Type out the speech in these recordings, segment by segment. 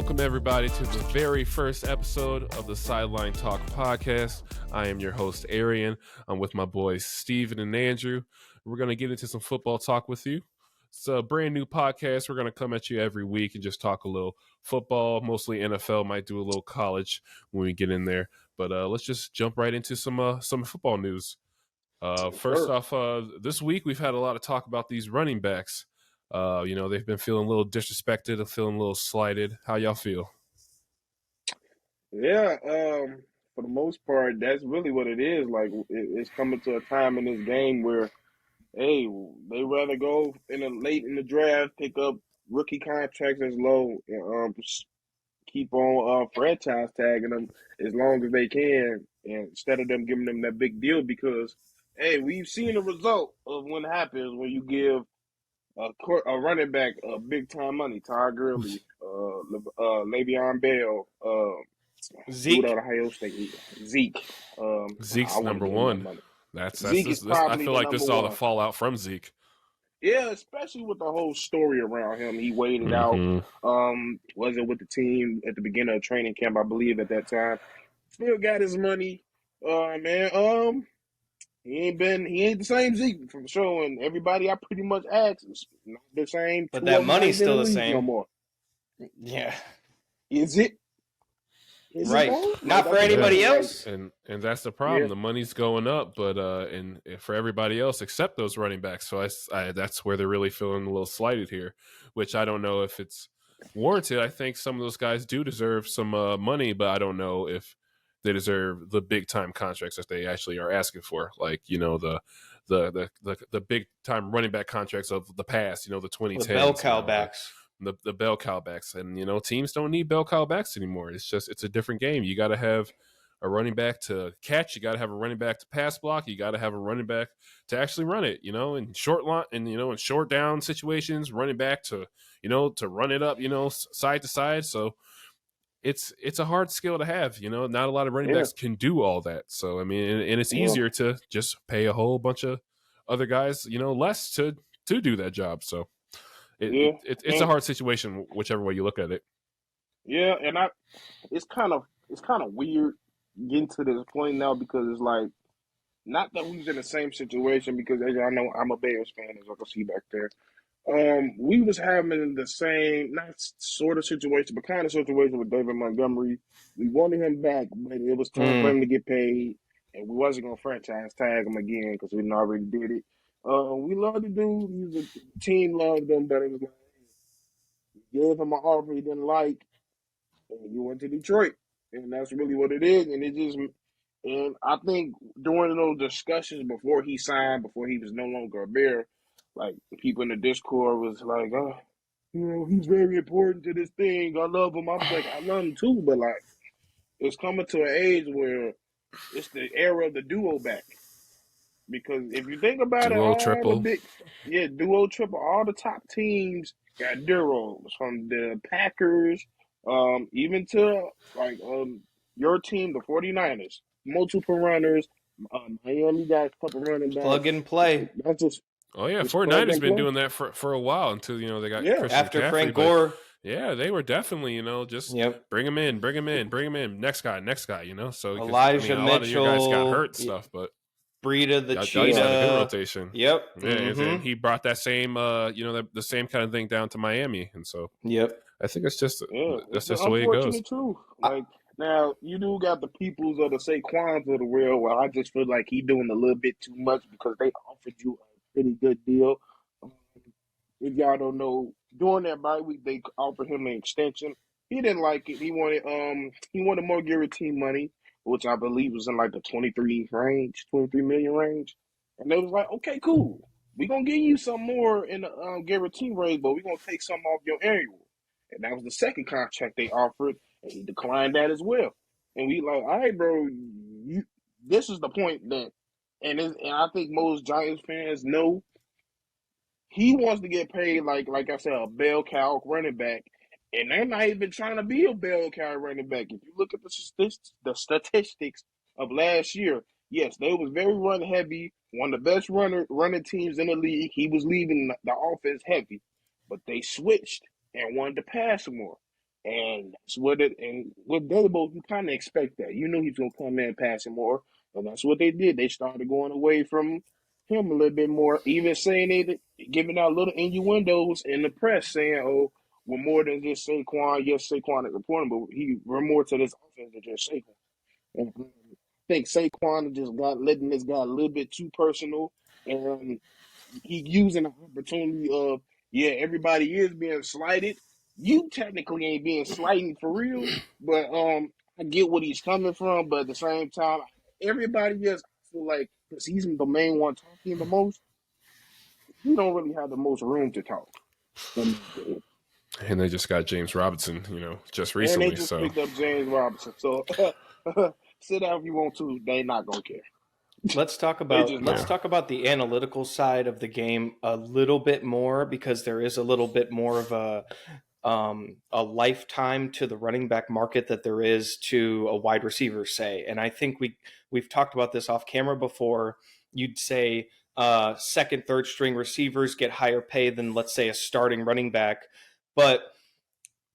welcome everybody to the very first episode of the Sideline Talk Podcast. I am your host, Arian. I'm with my boys, Steven and Andrew. We're going to get into some football talk with you. It's a brand new podcast. We're going to come at you every week and just talk a little football, mostly NFL, might do a little college when we get in there. But let's just jump right into some football news. First off, this week we've had a lot of talk about these running backs. They've been feeling a little disrespected, feeling a little slighted. How y'all feel? Yeah, for the most part, that's really what it is. Like, it's coming to a time in this game where, hey, they rather go late in the draft, pick up rookie contracts as low, and keep on franchise tagging them as long as they can, and instead of them giving them that big deal. Because, hey, we've seen the result of what happens when you give a running back big time money. Ty Gurley, Le'Veon Bell, Zeke. Ohio State. Zeke. Zeke's number one. Zeke is probably I feel like this is all the one. fallout from Zeke. Yeah, especially with the whole story around him. He waited out. Wasn't with the team at the beginning of training camp, I believe, at that time. Still got his money. He ain't the same Zeke for sure, and everybody I pretty much asked is not the same. But that money's still the same. No more. Yeah. Is it? Right. Not for anybody else. And that's the problem. Yeah. The money's going up, but and for everybody else except those running backs. So I that's where they're really feeling a little slighted here, which I don't know if it's warranted. I think some of those guys do deserve some money, but I don't know if they deserve the big time contracts that they actually are asking for. Like, the big time running back contracts of the past, the 2010s. The bell cow backs. The bell cow backs. And, teams don't need bell cow backs anymore. It's a different game. You got to have a running back to catch. You got to have a running back to pass block. You got to have a running back to actually run it, in short line and, in short down situations, running back to run it up, side to side. So it's a hard skill to have, not a lot of running backs can do all that. So, I mean, and it's easier to just pay a whole bunch of other guys, less to do that job. So it's a hard situation, whichever way you look at it. Yeah. And it's kind of weird getting to this point now, because it's like, not that we was in the same situation, because as y'all know, I'm a Bears fan, as I can see back there. We was having the same, not sort of situation, but kind of situation with David Montgomery. We wanted him back, but it was time for him to get paid, and we wasn't going to franchise tag him again because we already did it. We loved the dude. The team loved him, but it was like, you gave him an offer he didn't like, and you went to Detroit. And that's really what it is. And I think during those discussions before he signed, before he was no longer a Bear, like, people in the Discord was like, he's very important to this thing. I love him. I was like, I love him too, but like, it's coming to an age where it's the era of the duo back. Because if you think about duo, it, triple, duo, triple, all the top teams got duos, from the Packers, even to like your team, the 49ers, multiple runners. Miami got a couple running backs. Plug and play. That's just. Oh yeah, 49ers been doing that for a while until they got Christian after McCaffrey, Frank Gore. Yeah, they were definitely just bring him in, next guy. So Elijah Mitchell, a lot of your guys got hurt and stuff, but Breida the Cheetah, had a good rotation. Yep, yeah, and he brought that same the same kind of thing down to Miami, and so I think it's just that's just the way it goes. Too. Like, now, you do got the peoples of the Saquons of the world where I just feel like he doing a little bit too much because they offered you a pretty good deal. If y'all don't know, during that bye week, they offered him an extension. He didn't like it. He wanted more guaranteed money, which I believe was in like the 23 million range. And they was like, okay, cool. We're going to give you some more in the guarantee range, but we're going to take some off your annual. And that was the second contract they offered, and he declined that as well. And we like, all right, bro, this is the point that, and I think most Giants fans know, he wants to get paid like I said, a bell cow running back, and they're not even trying to be a bell cow running back. If you look at the statistics of last year, yes, they was very run heavy, one of the best running teams in the league. He was leaving the offense heavy, but they switched and wanted to pass more. And that's what it. And with Dable, you kind of expect that. You knew he's gonna come in passing more, and that's what they did. They started going away from him a little bit more, even saying giving out little innuendos in the press, saying, "Oh, we're more than just Saquon. Yes, Saquon is important, but we're more to this offense than just Saquon." And I think Saquon just got letting this guy a little bit too personal, and he using the opportunity of, yeah, everybody is being slighted. You technically ain't being slighted for real, but I get what he's coming from. But at the same time, everybody else, I feel like, because he's the main one talking the most, he don't really have the most room to talk. And they just got James Robinson, just And recently. they just So picked up James Robinson. So sit down if you want to. They not gonna care. Let's talk about the analytical side of the game a little bit more, because there is a little bit more of a lifetime to the running back market that there is to a wide receiver, say. And I think we've talked about this off camera before. You'd say second, third string receivers get higher pay than, let's say, a starting running back. But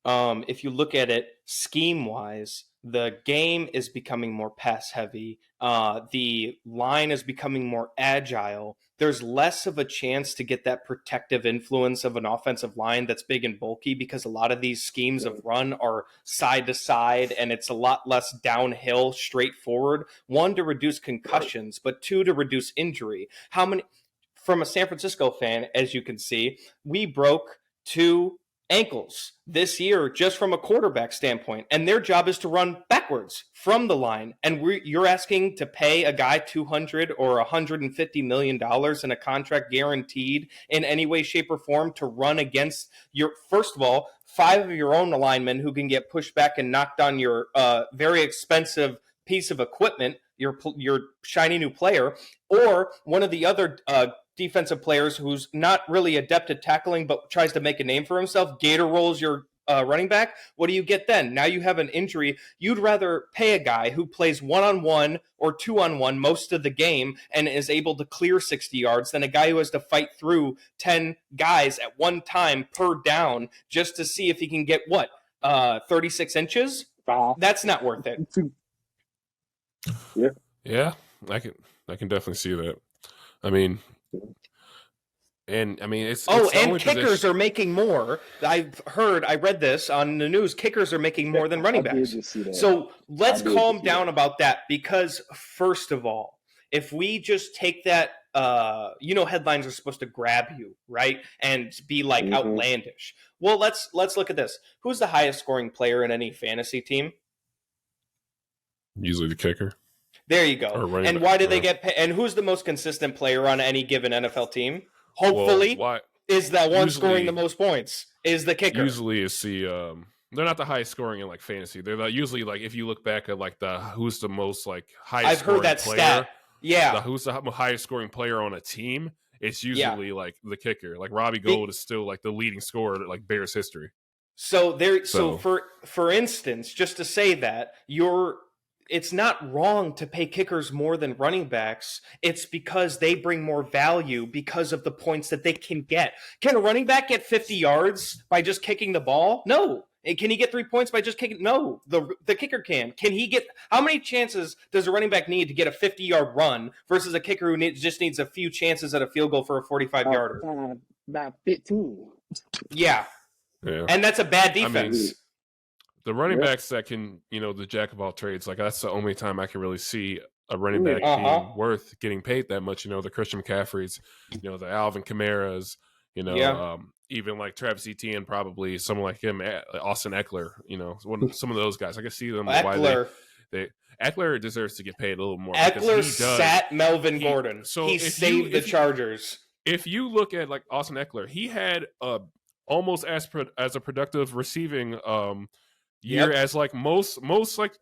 if you look at it scheme wise, the game is becoming more pass heavy. The line is becoming more agile. There's less of a chance to get that protective influence of an offensive line that's big and bulky, because a lot of these schemes of run are side to side, and it's a lot less downhill, straightforward. One, to reduce concussions, but two, to reduce injury. From a San Francisco fan, as you can see, we broke 2 ankles this year just from a quarterback standpoint, and their job is to run backwards from the line, and you're asking to pay a guy $200 or $150 million in a contract guaranteed in any way, shape, or form to run against your, first of all, 5 of your own linemen who can get pushed back and knocked on your very expensive piece of equipment, your shiny new player, or one of the other defensive players who's not really adept at tackling but tries to make a name for himself, gator rolls your running back. What do you get then? Now you have an injury. You'd rather pay a guy who plays 1-on-1 or 2-on-1 most of the game and is able to clear 60 yards than a guy who has to fight through 10 guys at one time per down just to see if he can get 36 inches? That's not worth it. Yeah, I can definitely see that. I mean, it's and kickers are making more. I read this on the news. Kickers are making more than running backs. So let's calm down about that, because first of all, if we just take that, headlines are supposed to grab you, right, and be like outlandish. Well, let's look at this. Who's the highest scoring player in any fantasy team? Usually the kicker. There you go. And why do they get paid? And who's the most consistent player on any given NFL team? Hopefully, is that one scoring the most points is the kicker. Usually, it's they're not the highest scoring in like fantasy. They're usually like, if you look back at like who's the most like highest. I've heard that player, stat. Yeah, who's the highest scoring player on a team? It's usually like the kicker. Like Robbie Gould is still like the leading scorer in like Bears history. So for instance, just to say that it's not wrong to pay kickers more than running backs. It's because they bring more value because of the points that they can get. Can a running back get 50 yards by just kicking the ball? No. Can he get 3 points by just kicking? No. The kicker can. Can he get? How many chances does a running back need to get a 50-yard run versus a kicker who just needs a few chances at a field goal for a 45-yarder? About 15. Yeah. And that's a bad defense. The running backs that can, the jack of all trades, like that's the only time I can really see a running back being worth getting paid that much. The Christian McCaffreys, the Alvin Kamaras, even like Travis Etienne, probably someone like him, Austin Eckler, some of those guys. I can see them. Eckler. Why Eckler deserves to get paid a little more. Eckler sat Melvin Gordon. So he saved the Chargers. If you look at like Austin Eckler, he had almost as a productive receiving year as like most like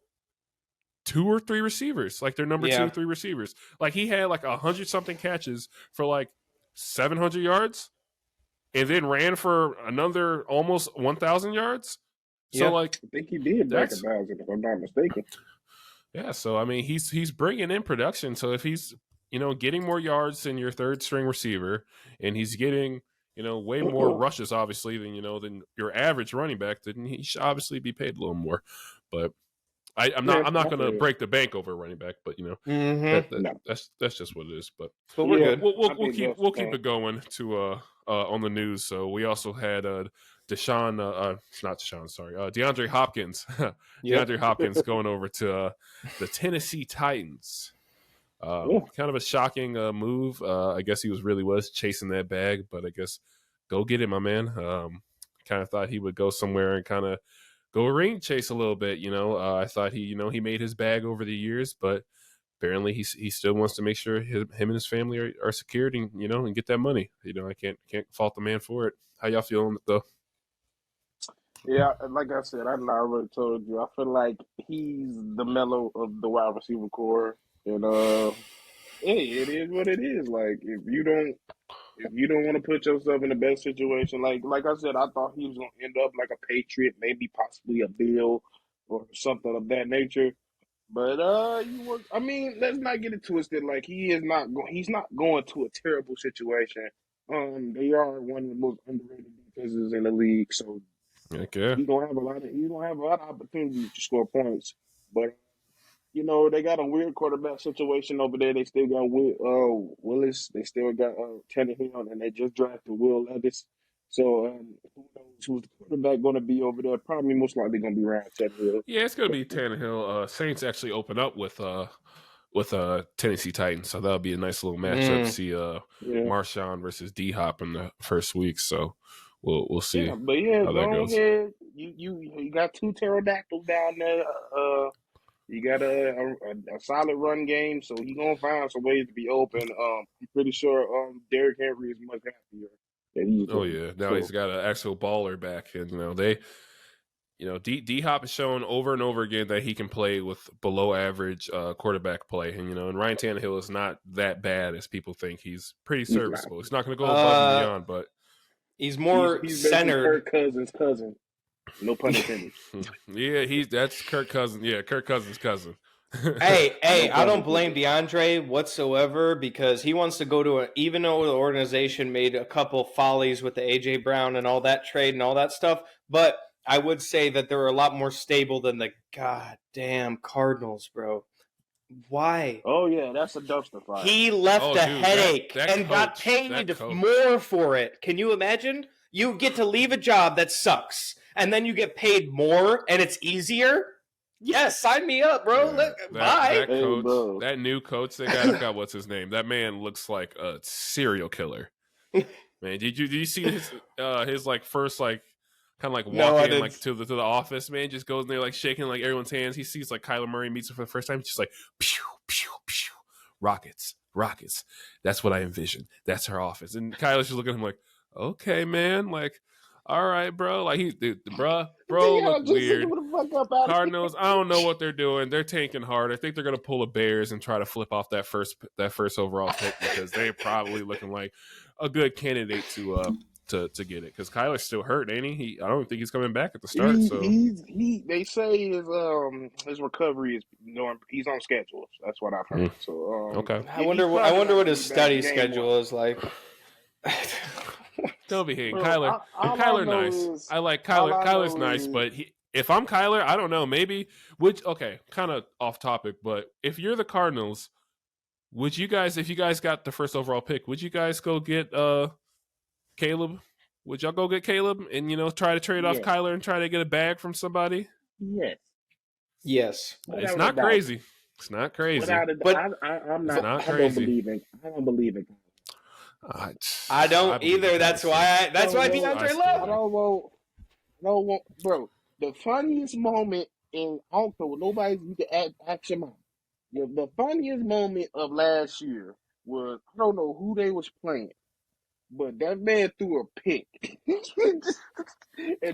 2 or 3 receivers, like their number 2 or 3 receivers. Like he had like 100-something catches for like 700 yards, and then ran for another almost 1,000 yards. So like, I think he did back 1,000, if I'm not mistaken. Yeah, so I mean, he's bringing in production. So if he's getting more yards than your third string receiver, and he's getting way more rushes, obviously, than than your average running back, then he should obviously be paid a little more. But I'm not going to break the bank over a running back, but that's just what it is. But we're good. We'll keep it going to on the news. So we also had DeAndre Hopkins. DeAndre Hopkins going over to the Tennessee Titans. Kind of a shocking move. I guess he was chasing that bag, but I guess go get it, my man. Kind of thought he would go somewhere and kind of go ring chase a little bit. I thought he made his bag over the years, but apparently he still wants to make sure him and his family are secured and and get that money. I can't fault the man for it. How y'all feeling though? Yeah, like I said, I already told you. I feel like he's the mellow of the wide receiver core. And hey, it is what it is. Like if you don't want to put yourself in the best situation, like I said, I thought he was gonna end up like a Patriot, maybe possibly a Bill or something of that nature. But let's not get it twisted. Like he's not going to a terrible situation. They are one of the most underrated defenses in the league, so he's gonna have a lot of opportunities to score points. But they got a weird quarterback situation over there. They still got Willis. They still got Tannehill, and they just drafted Will Levis. So who knows who's the quarterback going to be over there? Probably most likely going to be Ryan Tannehill. Yeah, it's going to be Tannehill. Saints actually open up with Tennessee Titans, so that'll be a nice little matchup to see Marshawn versus D-Hop in the first week. So we'll see. Yeah, but how that goes. Ahead. You got two pterodactyls down there. You got a solid run game, so you're going to find some ways to be open. I'm pretty sure Derrick Henry is much happier that he's now he's got an actual baller back. And, D-Hop has shown over and over again that he can play with below average quarterback play. And, and Ryan Tannehill is not that bad as people think. He's pretty serviceable. He's not going to go above and beyond, but he's more he's centered. Kirk Cousins' cousin. No pun intended. Yeah, that's Kirk Cousins. Yeah, Kirk Cousins' cousin. hey, I don't blame DeAndre whatsoever because he wants to go to even though the organization made a couple follies with the AJ Brown and all that trade and all that stuff, but I would say that they're a lot more stable than the goddamn Cardinals, bro. Why? Oh yeah, that's a dumpster fire. He left headache and got paid more for it. Can you imagine? You get to leave a job that sucks. And then you get paid more, and it's easier. Yes, sign me up, bro. Bye. That new coach they got, I forgot what's his name. That man looks like a serial killer. Man, did you see his like first like kind of like walking like to the office? Man, just goes in there like shaking like everyone's hands. He sees like Kyler Murray meets him for the first time. He's just like pew pew pew, rockets. That's what I envisioned. That's her office. And Kyler's just looking at him like, okay, man, like. All right, bro. Like bro look weird. Cardinals, I don't know what they're doing. They're tanking hard. I think they're gonna pull a Bears and try to flip off that first overall pick because they're probably looking like a good candidate to get it. Because Kyler's still hurt, ain't he? I don't think he's coming back at the start. They say his recovery is he's on schedule. That's what I've heard. So okay. I wonder what his study schedule is like. Don't be hating Kyler. Kyler nice. I like Kyler. Kyler's nice, but if I'm Kyler, I don't know. Maybe kind of off topic, but if you're the Cardinals, would you guys, if you guys got the first overall pick, would you guys go get Caleb? Would y'all go get Caleb and try to trade off Kyler and try to get a bag from somebody? Yes. It's not crazy. It's not crazy. But I'm not. I don't believe it. I don't either. That's why DeAndre left. I don't want, bro. The funniest moment in I don't know nobody you can ask your mom. The funniest moment of last year was I don't know who they was playing, but that man threw a pick, and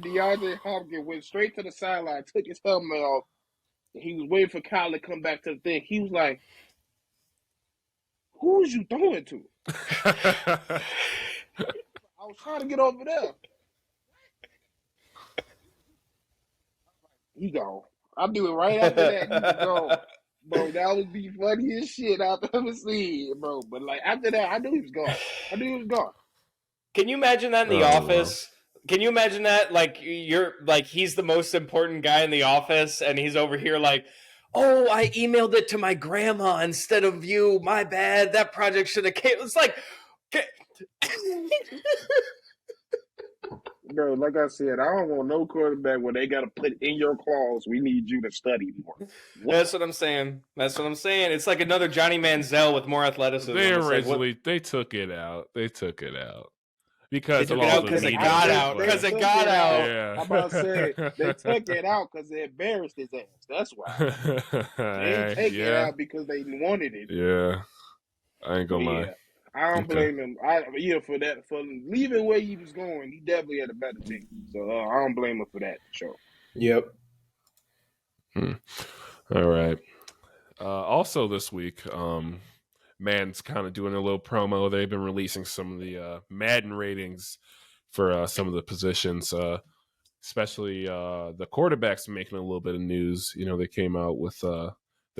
DeAndre Hopkins went straight to the sideline, took his helmet off. He was waiting for Kyle to come back to the thing. He was like, "Who's you throwing to?" I was trying to get over there. He gone. I'll do it right after that. He gone. Bro, that was the funniest shit I've ever seen, bro. But like after that, I knew he was gone. Can you imagine that in the office? Wow. Can you imagine that? Like you're like he's the most important guy in the office, and he's over here like, "Oh, I emailed it to my grandma instead of you. My bad. That project should have came." It's like, bro. Like I said, I don't want no quarterback where they got to put in your clause, "We need you to study more." What? That's what I'm saying. It's like another Johnny Manziel with more athleticism. They originally they took it out. Because of all the media. It got out. Because it got out. Yeah. I'm about to say, they took it out because they embarrassed his ass. That's why. They didn't take it out because they wanted it. Yeah. I ain't gonna lie. I don't blame him. For that. For leaving where he was going, he definitely had a better team. So I don't blame him for that, sure. Yep. All right. Also this week, Madden's kind of doing a little promo. They've been releasing some of the Madden ratings for some of the positions, especially the quarterbacks making a little bit of news. You know, they came out with the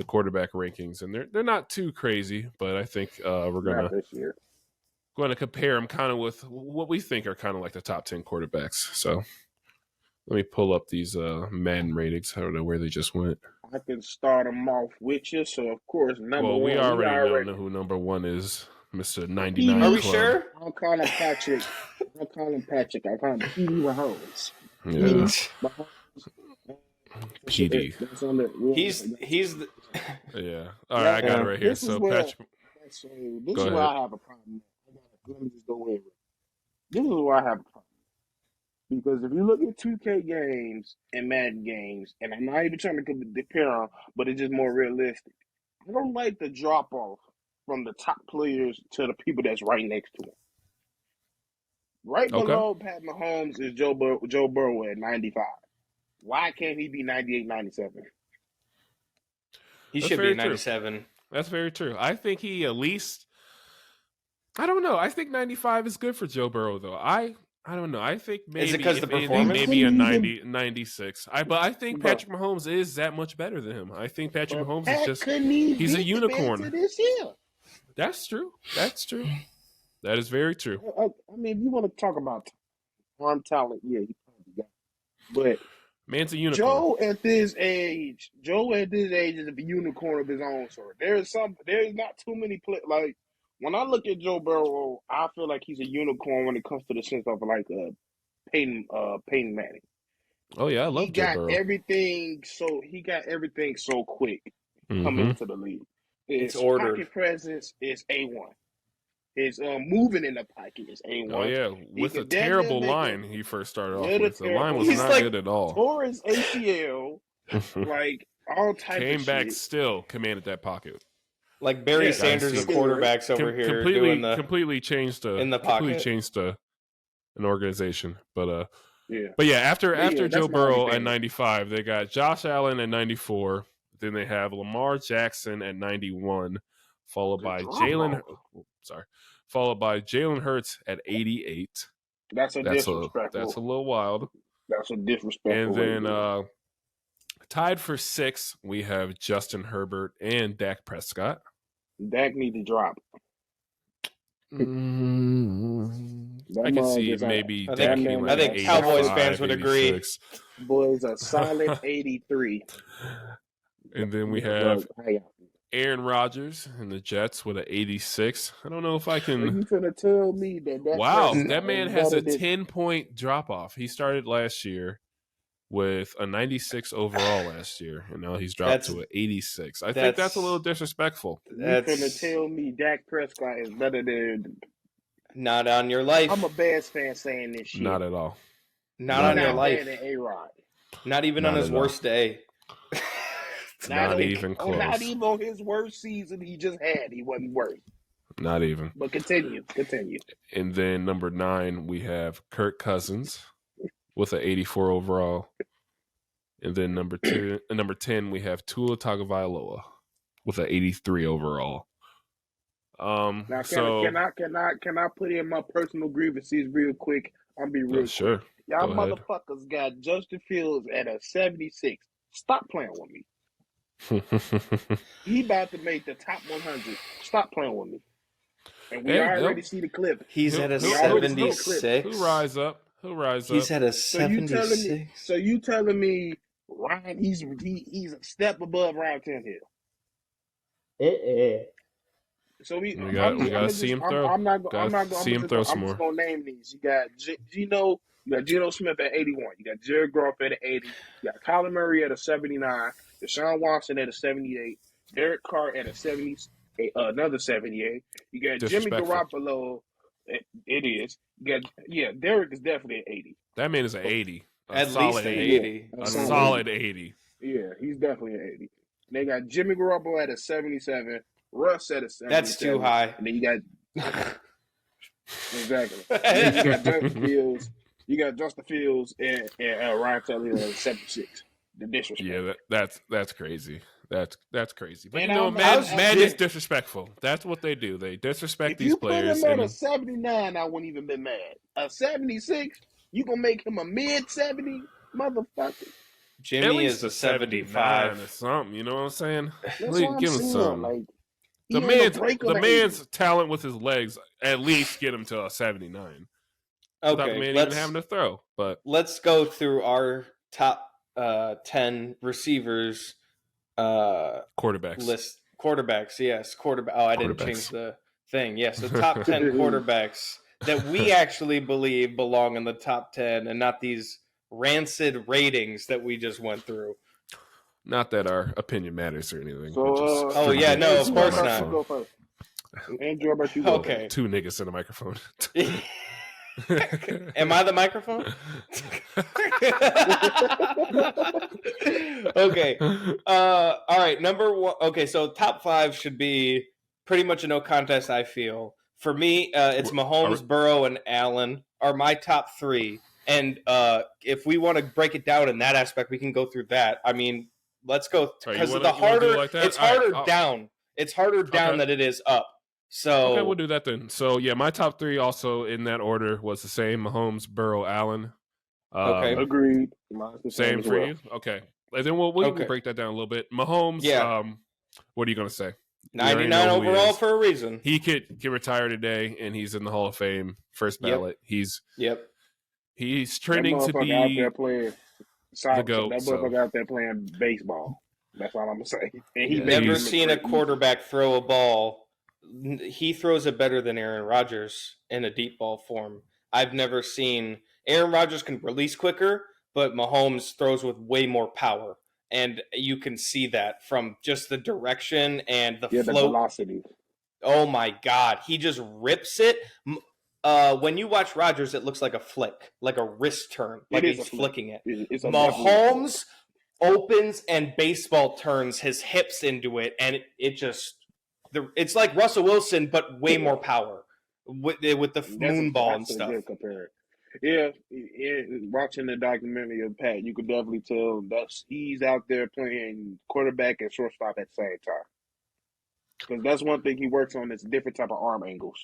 quarterback rankings, and they're not too crazy, but I think we're going to compare them kind of with what we think are kind of like the top 10 quarterbacks. So let me pull up these Madden ratings. I don't know where they just went. I can start them off with you. So, of course, we already know who number one is, Mr. 99 Are we Club. sure? I'll call him Patrick. I call him P.D. Mahomes. Yeah. PD. He's the... Yeah. All right, I got it right here. So, Patrick. This is where I have a problem. Let me just go over it. This is where I have a problem. Because if you look at 2K games and Madden games, and I'm not even trying to compare them, but it's just more realistic. I don't like the drop off from the top players to the people that's right next to him. Right below Pat Mahomes is Joe Burrow at 95. Why can't he be 98, 97? He should be 97. True. That's very true. I think he at least. I don't know. I think 95 is good for Joe Burrow, though. I don't know. I think maybe is it because the performance? Maybe a 96. But I think Patrick Mahomes is that much better than him. I think Patrick Mahomes is just he's a unicorn. That's true. That is very true. I mean, if you want to talk about arm talent, yeah, he probably got it. But man's a unicorn. Joe at this age is a unicorn of his own sort. There's not too many like. When I look at Joe Burrow, I feel like he's a unicorn when it comes to the sense of like Peyton Manning. Oh yeah, I love Joe Burrow. He got everything so quick coming into the league. His ordered. Pocket presence is A1. His moving in the pocket is A1. Oh yeah, with a terrible line he first started off with. The line was not good at all. Tore his ACL, like all types of shit. Came back still, commanded that pocket. Like Barry Sanders of quarterbacks over here completely changed in the pocket. Completely changed an organization. But after Joe Burrow at 95, they got Josh Allen at 94. Then they have Lamar Jackson at 91, followed by Jalen Hurts at 88. That's disrespectful. That's a little wild. That's a disrespectful. And then tied for 6, we have Justin Herbert and Dak Prescott. Dak need to drop. I can see maybe Dak. I think Cowboys fans would agree. Boys, a solid 83. And then we have Aaron Rodgers and the Jets with an 86. I don't know if I can. Are you gonna tell me that? Wow, that man has a 10-point drop off. He started last year with a 96 overall last year, and now he's dropped to an 86. I think that's a little disrespectful. You're going to tell me Dak Prescott is better than... Not on your life. I'm a Bears fan saying this shit. Not at all. Not on your life. Than A-Rod. Not even on his worst day. Not even close. Not even on his worst season he just had. He wasn't worse. Not even. But continue. And then number 9, we have Kirk Cousins with an 84 overall. And then number 10, we have Tua Tagovailoa with an 83 overall. Now, can I put in my personal grievances real quick? I'll be real quick. Sure. Y'all motherfuckers got Justin Fields at a 76. Stop playing with me. He about to make the top 100. Stop playing with me. And we already see the clip. He's at a 76. Who rise up? He's at a 76. So you telling me Ryan? He's a step above Ryan Tannehill. So we gotta see him throw. I'm not see him throw some more. I'm just gonna name these. You got Geno. You got Geno Smith at 81. You got Jared Goff at 80. You got Kyler Murray at a 79. Deshaun Watson at a 78. Derek Carr at a 70. Another 78. You got Jimmy Garoppolo. It is. You got Derek is definitely at 80. That man is an 80. At least an 80. A solid 80. Yeah, he's definitely an 80. They got Jimmy Garoppolo at a 77. Russ at a 77. That's too high. And then you got exactly. And then you got Justin Fields. You got Justin Fields and Ryan Tannehill at 76. The disrespect. Yeah, that's crazy. That's crazy. But and man is disrespectful. That's what they do. They disrespect these players. If you put him at a 79, I wouldn't even be mad. A 76, you gonna make him a mid 70, motherfucker. Jimmy is a 75 or something. You know what I'm saying? Give him something. Like, the man's talent with his legs at least get him to a 79. Okay, without the man even having to throw. But let's go through our top 10 receivers. Quarterbacks. List. Quarterbacks, yes. Oh, I didn't change the thing. Yes, the top 10 quarterbacks that we actually believe belong in the top 10 and not these rancid ratings that we just went through. Not that our opinion matters or anything. So, no, of course not. Go first. Andrew, how about you? Okay. Two niggas in the microphone. Am I the microphone? Okay. All right. Number one. Okay. So top 5 should be pretty much a no contest, I feel. For me, it's Mahomes, Burrow, and Allen are my top 3. And if we want to break it down in that aspect, we can go through that. I mean, let's go. Because it's harder down. It's harder down than it is up. So okay, we'll do that then. So yeah, my top 3 also in that order was the same: Mahomes, Burrow, Allen. Okay, agreed. Same for you. Okay, and then we'll break that down a little bit. Mahomes. Yeah. What are you gonna say? 99 overall for a reason. He could retire today, and he's in the Hall of Fame, first ballot. He's trending to be out there playing the GOAT. That motherfucker out there playing baseball. That's all I'm gonna say. And he's never seen a quarterback throw a ball. He throws it better than Aaron Rodgers in a deep ball form. I've never seen Aaron Rodgers can release quicker, but Mahomes throws with way more power. And you can see that from just the direction and the flow. The velocity. Oh my God. He just rips it. When you watch Rodgers, it looks like a flick, like a wrist turn, like he's flicking it. Mahomes opens and baseball turns his hips into it, and it just... It's like Russell Wilson, but way more power with the moon ball and stuff. Yeah, watching the documentary of Pat, you could definitely tell that he's out there playing quarterback and shortstop at the same time. Because that's one thing he works on is different type of arm angles,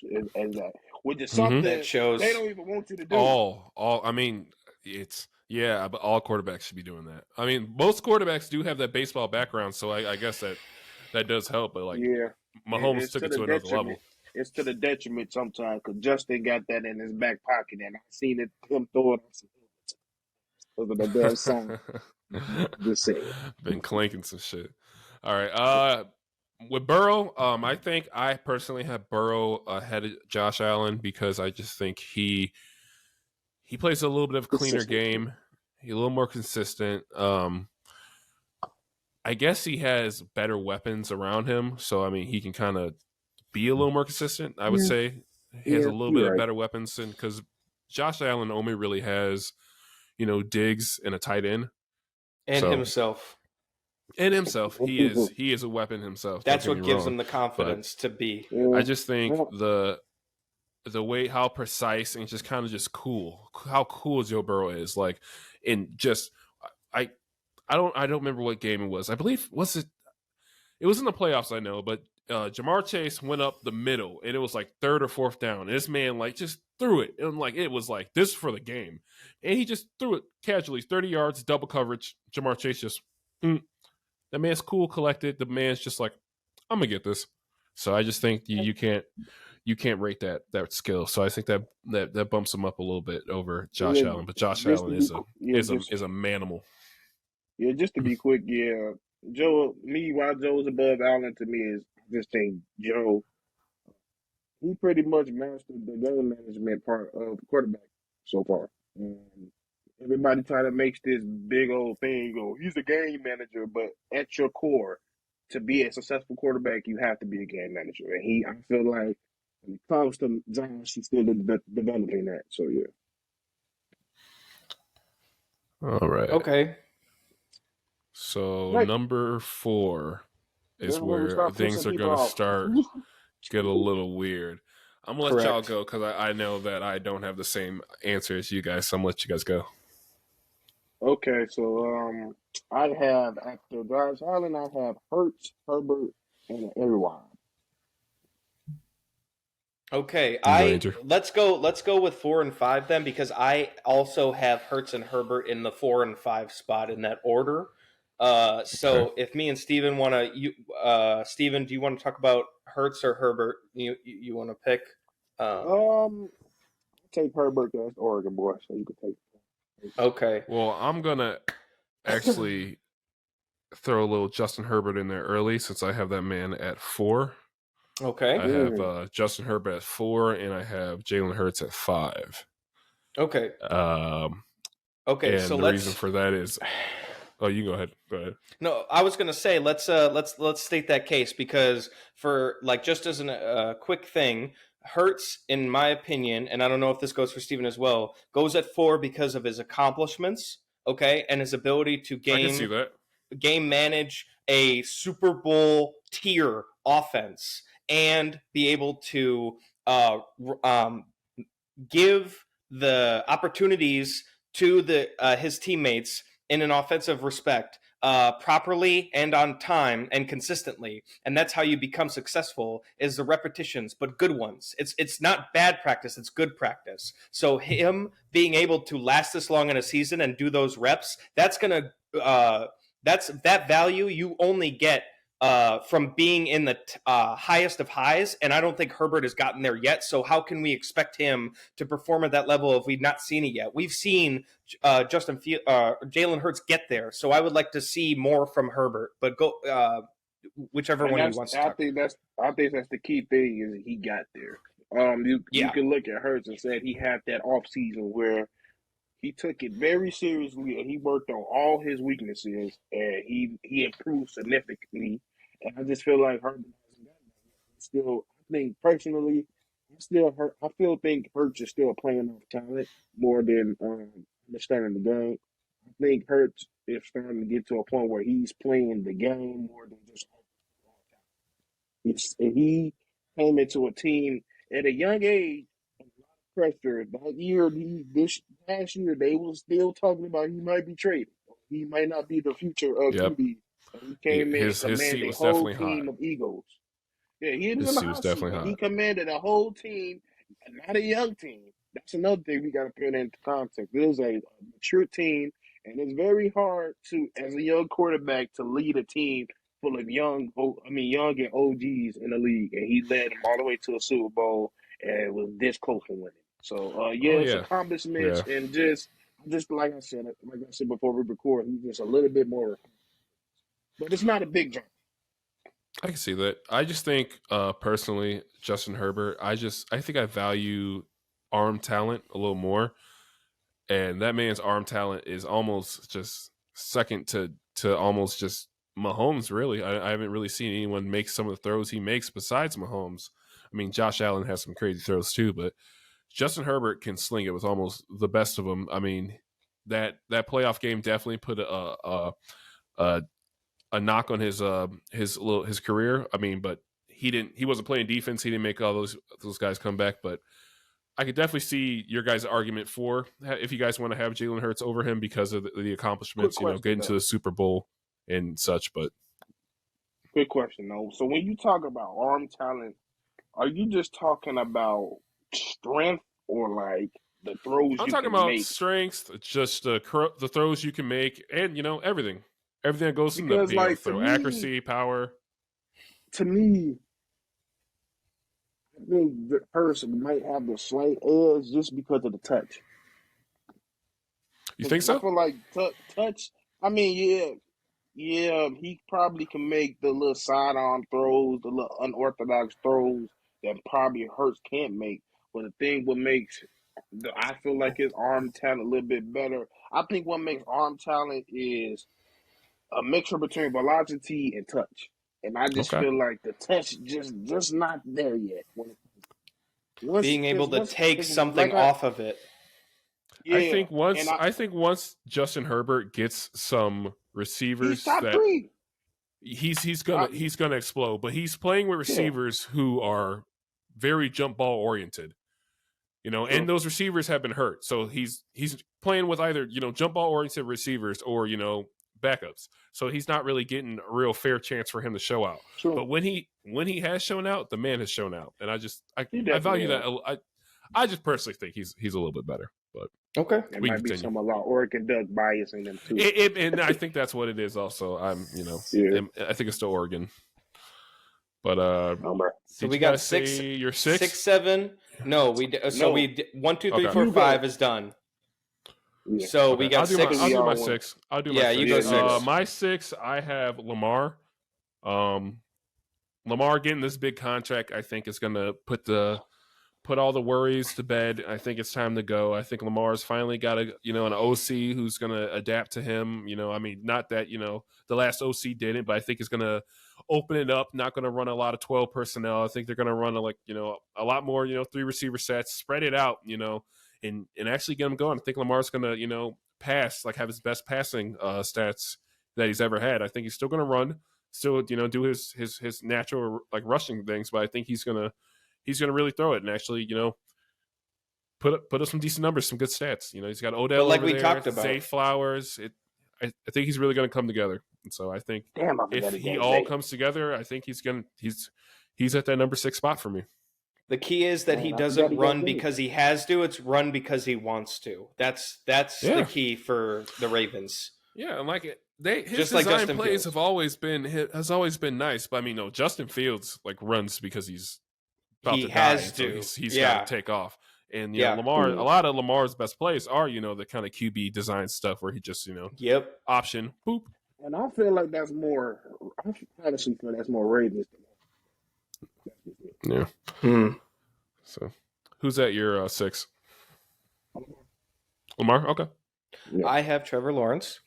which is something that shows they don't even want you to do. I mean, but all quarterbacks should be doing that. I mean, most quarterbacks do have that baseball background, so I guess that does help. But Mahomes took it to another level. It's to the detriment sometimes because Justin got that in his back pocket, and I've seen him throw it over the damn song. Just saying. Been clanking some shit. All right. With Burrow, I think I personally have Burrow ahead of Josh Allen because I just think he plays a little bit of a cleaner game. He's a little more consistent. I guess he has better weapons around him, so I mean he can kind of be a little more consistent. I would say he has a little bit of better weapons because Josh Allen only really has, Diggs and a tight end, and himself. And himself, he is a weapon himself. That's what gives him the confidence to be. I just think the way how precise and just kind of just cool, how cool Joe Burrow is, like, and just I don't remember what game it was. I believe it was in the playoffs, I know, but Jamar Chase went up the middle and it was like 3rd or 4th down. And this man just threw it. And it was like this for the game. And he just threw it casually, 30 yards, double coverage. Jamar Chase just the man's cool, collected. The man's just like, I'm gonna get this. So I just think you can't you can't rate that skill. So I think that bumps him up a little bit over Josh Allen. But Josh Allen is a manimal. Yeah, just to be quick, yeah. Why Joe's above Allen to me is I just think Joe, he pretty much mastered the game management part of the quarterback so far. And everybody trying to make this big old thing he's a game manager, but at your core, to be a successful quarterback, you have to be a game manager. And I feel like when it comes to Josh, he's still developing that. So, yeah. All right. Okay. So number 4 is where things are going to start get a little weird. I'm going to let y'all go because I know that I don't have the same answer as you guys, so I'm going to let you guys go. Okay, so I have, after Josh Allen, I have Hurts, Herbert, and Arian. Okay, let's go with 4 and 5 then, because I also have Hurts and Herbert in the 4 and 5 spot in that order. So if me and Steven want to, Steven, do you want to talk about Hurts or Herbert? You want to pick? Take Herbert as the Oregon boy, so you can take. Okay. Well, I'm gonna actually throw a little Justin Herbert in there early since I have that man at 4. Okay. I have Justin Herbert at 4, and I have Jalen Hurts at 5. Okay. Okay. And the reason for that is, you go ahead. Go ahead. No, I was going to say let's state that case, because for just as a quick thing, Hurts, in my opinion, and I don't know if this goes for Steven as well, goes at 4 because of his accomplishments, okay, and his ability to game manage a Super Bowl tier offense and be able to give the opportunities to his teammates in an offensive respect properly and on time and consistently. And that's how you become successful, is the repetitions, but good ones. It's not bad practice, it's good practice. So him being able to last this long in a season and do those reps, that's that value you only get from being in the highest of highs, and I don't think Herbert has gotten there yet. So how can we expect him to perform at that level if we've not seen it yet? We've seen Jalen Hurts get there, so I would like to see more from Herbert. But go whichever one you want to talk. I think that's the key thing, is he got there. You can look at Hurts and say he had that off season where he took it very seriously and he worked on all his weaknesses, and he improved significantly. And I just feel like Herbert hasn't gotten that. Still, I think personally, I think Hurts is still playing off talent more than understanding the game. I think Hurts is starting to get to a point where he's playing the game more than just talent. He came into a team at a young age. Pressure this past year, they were still talking about he might be traded. He might not be the future of QB. He came in and commanded a whole team of egos. Yeah, he was definitely hot. He commanded a whole team, not a young team. That's another thing we got to put into context. It is a mature team, and it's very hard to, as a young quarterback, to lead a team full of young and OGs in the league. And he led them all the way to a Super Bowl and was this close to winning. So, it's accomplishments, and just like I said before we record, he's just a little bit more, but it's not a big jump. I can see that. I just think, personally, Justin Herbert, I think I value arm talent a little more, and that man's arm talent is almost just second to almost just Mahomes, really. I haven't really seen anyone make some of the throws he makes besides Mahomes. I mean, Josh Allen has some crazy throws too, but Justin Herbert can sling it with almost the best of them. I mean, that playoff game definitely put a knock on his career. I mean, but he wasn't playing defense. He didn't make all those guys come back. But I could definitely see your guys' argument for if you guys want to have Jalen Hurts over him because of the accomplishments, getting to the Super Bowl and such. But good question, though. So when you talk about arm talent, are you just talking about strength or like the throws you can make? I'm talking about strength, just the throws you can make, and everything that goes in the throw, accuracy, power. To me, I think the person might have the slight edge just because of the touch. You think so? I feel like touch. I mean, yeah, he probably can make the little sidearm throws, the little unorthodox throws that probably Hurts can't make. But the thing what makes I feel like his arm talent a little bit better. I think what makes arm talent is a mixture between velocity and touch. And I just feel like the touch just not there yet. Being able to take something off of it. Yeah, I think once Justin Herbert gets some receivers he's gonna explode. But he's playing with receivers who are very jump ball oriented. And those receivers have been hurt. So he's playing with either, jump ball oriented receivers or, backups. So he's not really getting a real fair chance for him to show out. True. But when he has shown out, the man has shown out. And I value that. I just personally think he's a little bit better. But okay. There might be some Oregon Duck bias in them too. And I think that's what it is also. I think it's still Oregon. But so we got six. You're 6? 6, 7. No, we 1, 2, 3, 4, 5 is done. Yeah. So we got 6. I'll do my 6. You go 6. My 6, I have Lamar. Lamar getting this big contract, I think, is going to put all the worries to bed. I think it's time to go. I think Lamar's finally got an OC who's going to adapt to him. Not that the last OC didn't, but I think it's going to open it up. Not going to run a lot of 12 personnel. I think they're going to run a lot more 3 receiver sets, spread it out, and actually get him going. I think Lamar's going to pass, have his best passing stats that he's ever had. I think he's still going to run, still do his natural rushing things, but I think he's going to really throw it and actually, put up some decent numbers, some good stats. He's got Odell over there, talked about. Zay Flowers. I think he's really going to come together. And so I think if he all comes together, I think he's at that number 6 spot for me. The key is that he doesn't run because he has to. It's run because he wants to. That's the key for the Ravens. Yeah, and his design plays have always been nice. But Justin Fields runs because he's about to die. So he's got to take off. And Lamar, a lot of Lamar's best plays are the kind of QB design stuff where he just option boop. And I feel like that's more. I honestly feel that's more Ravens than. Yeah. So, who's at your 6? Lamar. Okay. Yeah. I have Trevor Lawrence.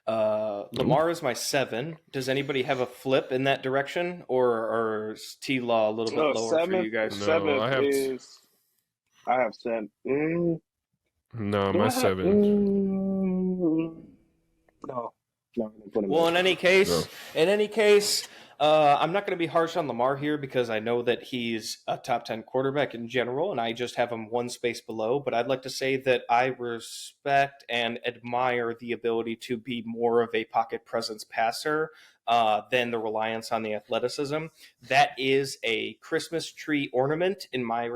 Lamar is my 7. Does anybody have a flip in that direction, or is T-Law a little bit lower 7, for you guys? No, 7 I have 7. No, my 7. No. Well, in any case, I'm not going to be harsh on Lamar here because I know that he's a top 10 quarterback in general, and I just have him 1 space below. But I'd like to say that I respect and admire the ability to be more of a pocket presence passer than the reliance on the athleticism. That is a Christmas tree ornament in my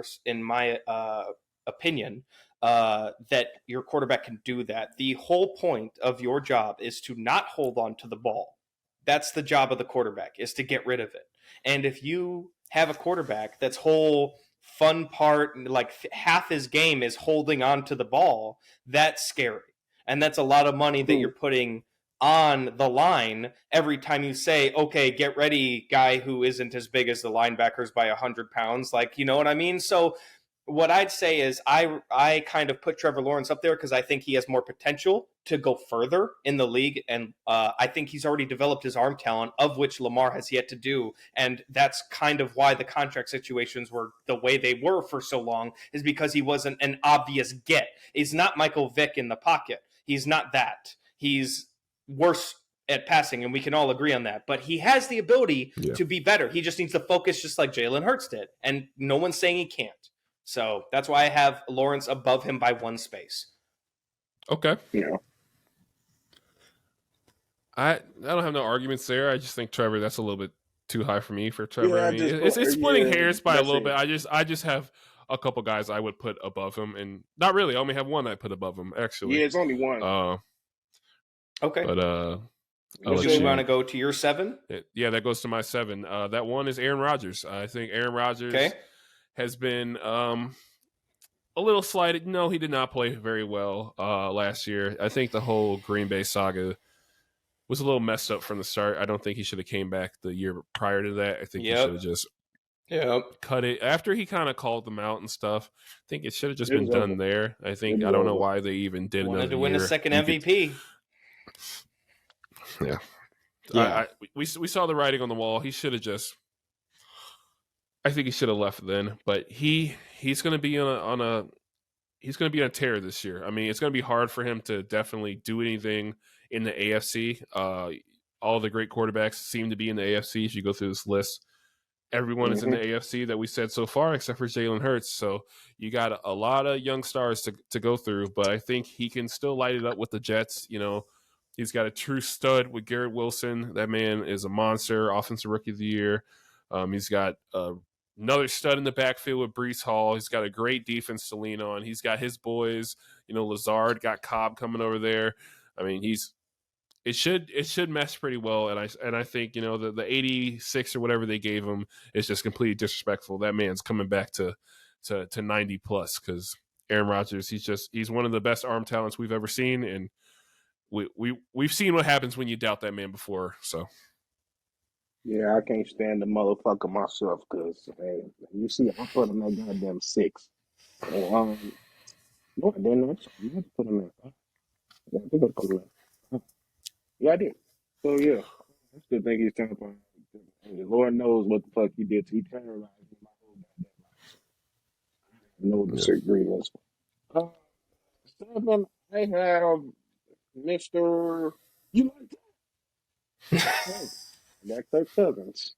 opinion. That your quarterback can do that. The whole point of your job is to not hold on to the ball. That's the job of the quarterback, is to get rid of it. And if you have a quarterback that's whole fun part, half his game is holding on to the ball, that's scary. And that's a lot of money that you're putting on the line every time you say, okay, get ready, guy who isn't as big as the linebackers by 100 pounds. You know what I mean? So what I'd say is I kind of put Trevor Lawrence up there because I think he has more potential to go further in the league. And I think he's already developed his arm talent, of which Lamar has yet to do. And that's kind of why the contract situations were the way they were for so long, is because he wasn't an obvious get. He's not Michael Vick in the pocket. He's not that. He's worse at passing, and we can all agree on that. But he has the ability to be better. He just needs to focus just like Jalen Hurts did. And no one's saying he can't. So that's why I have Lawrence above him by 1 space. Okay. Yeah. I don't have no arguments there. I just think Trevor, that's a little bit too high for me for Trevor. It's splitting hairs by a little bit. I just have a couple guys I would put above him, and not really. I only have one I put above him, actually. Yeah, it's only one. Okay. But do you want to go to your 7? Yeah, that goes to my 7. That one is Aaron Rodgers. I think Aaron Rodgers has been a little slighted. No, he did not play very well last year. I think the whole Green Bay saga was a little messed up from the start. I don't think he should have came back the year prior to that. I think he should have just cut it after he kind of called them out and stuff. I think it should have just been done there. I think I don't know why they even did another year. Wanted to win a second MVP. Yeah. We saw the writing on the wall. He should have just. I think he should have left then, but he's going to be on a tear this year. I mean, it's going to be hard for him to definitely do anything in the AFC. All the great quarterbacks seem to be in the AFC. If you go through this list, everyone is in the AFC that we said so far, except for Jalen Hurts. So you got a lot of young stars to go through, but I think he can still light it up with the Jets. You know, he's got a true stud with Garrett Wilson. That man is a monster, offensive rookie of the year. He's got another stud in the backfield with Breece Hall. He's got a great defense to lean on. He's got his boys. You know, Lazard got Cobb coming over there. I mean, it should mesh pretty well. And I think, you know, the 86 or whatever they gave him is just completely disrespectful. That man's coming back to 90 plus because Aaron Rodgers, he's one of the best arm talents we've ever seen, and we've seen what happens when you doubt that man before. So. Yeah, I can't stand the motherfucker myself because, man, you see, I put him at goddamn 6. No, I didn't. You had to put him in. Yeah, I think I put him in. Yeah, I did. So, yeah, I still think he's trying to. And Lord knows what the fuck he did. He terrorized me my whole goddamn life. No disagreements. 7, I have Mr. You like that? That's Kirk Cousins.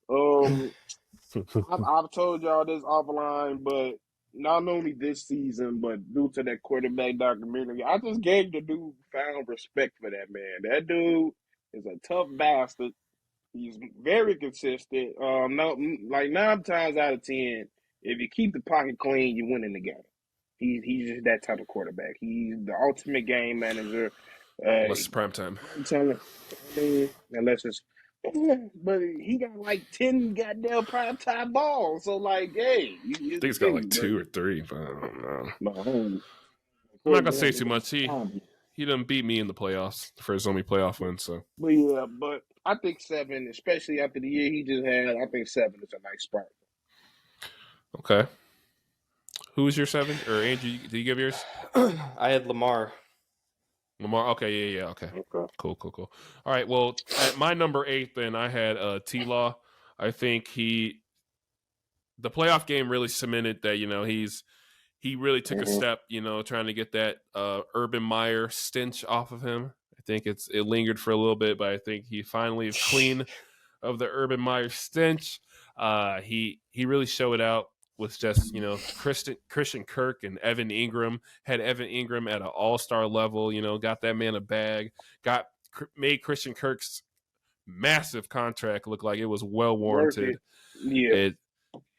I've told y'all this offline, but not only this season, but due to that quarterback documentary, I just gave the dude found respect for that man. That dude is a tough bastard. He's very consistent. No, like 9 times out of 10, if you keep the pocket clean, you win in the game. He's just that type of quarterback. He's the ultimate game manager. Unless it's prime time. Unless it's. But he got like 10 goddamn prime time balls. So, like, hey. I think he's got like 2 or 3, but I don't know. I'm not going to say too much. He done beat me in the playoffs for his only playoff win. So. But I think 7, especially after the year he just had, I think 7 is a nice spot. Okay. Who's your 7? Or Andrew, did you give yours? I had Lamar. Okay, yeah, okay. Cool. All right, well, at my number 8, then I had T-Law. I think the playoff game really cemented that, you know, he really took a step, you know, trying to get that Urban Meyer stench off of him. I think it lingered for a little bit, but I think he finally is clean of the Urban Meyer stench. He really showed out with just, you know, Christian Kirk and Evan Ingram. Had Evan Ingram at an all-star level, you know, got that man a bag, made Christian Kirk's massive contract look like it was well warranted. Yeah.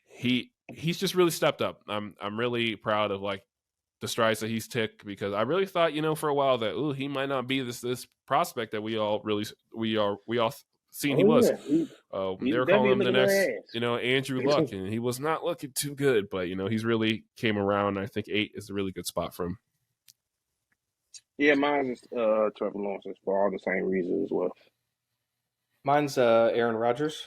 He's just really stepped up. I'm really proud of like the strides that he's took, because I really thought, you know, for a while that he might not be this prospect that we all seen he was. They were calling him the next, you know, Andrew Luck, and he was not looking too good, but, you know, he's really came around. I think 8 is a really good spot for him. Yeah, mine is Trevor Lawrence for all the same reasons as well. Mine's Aaron Rodgers.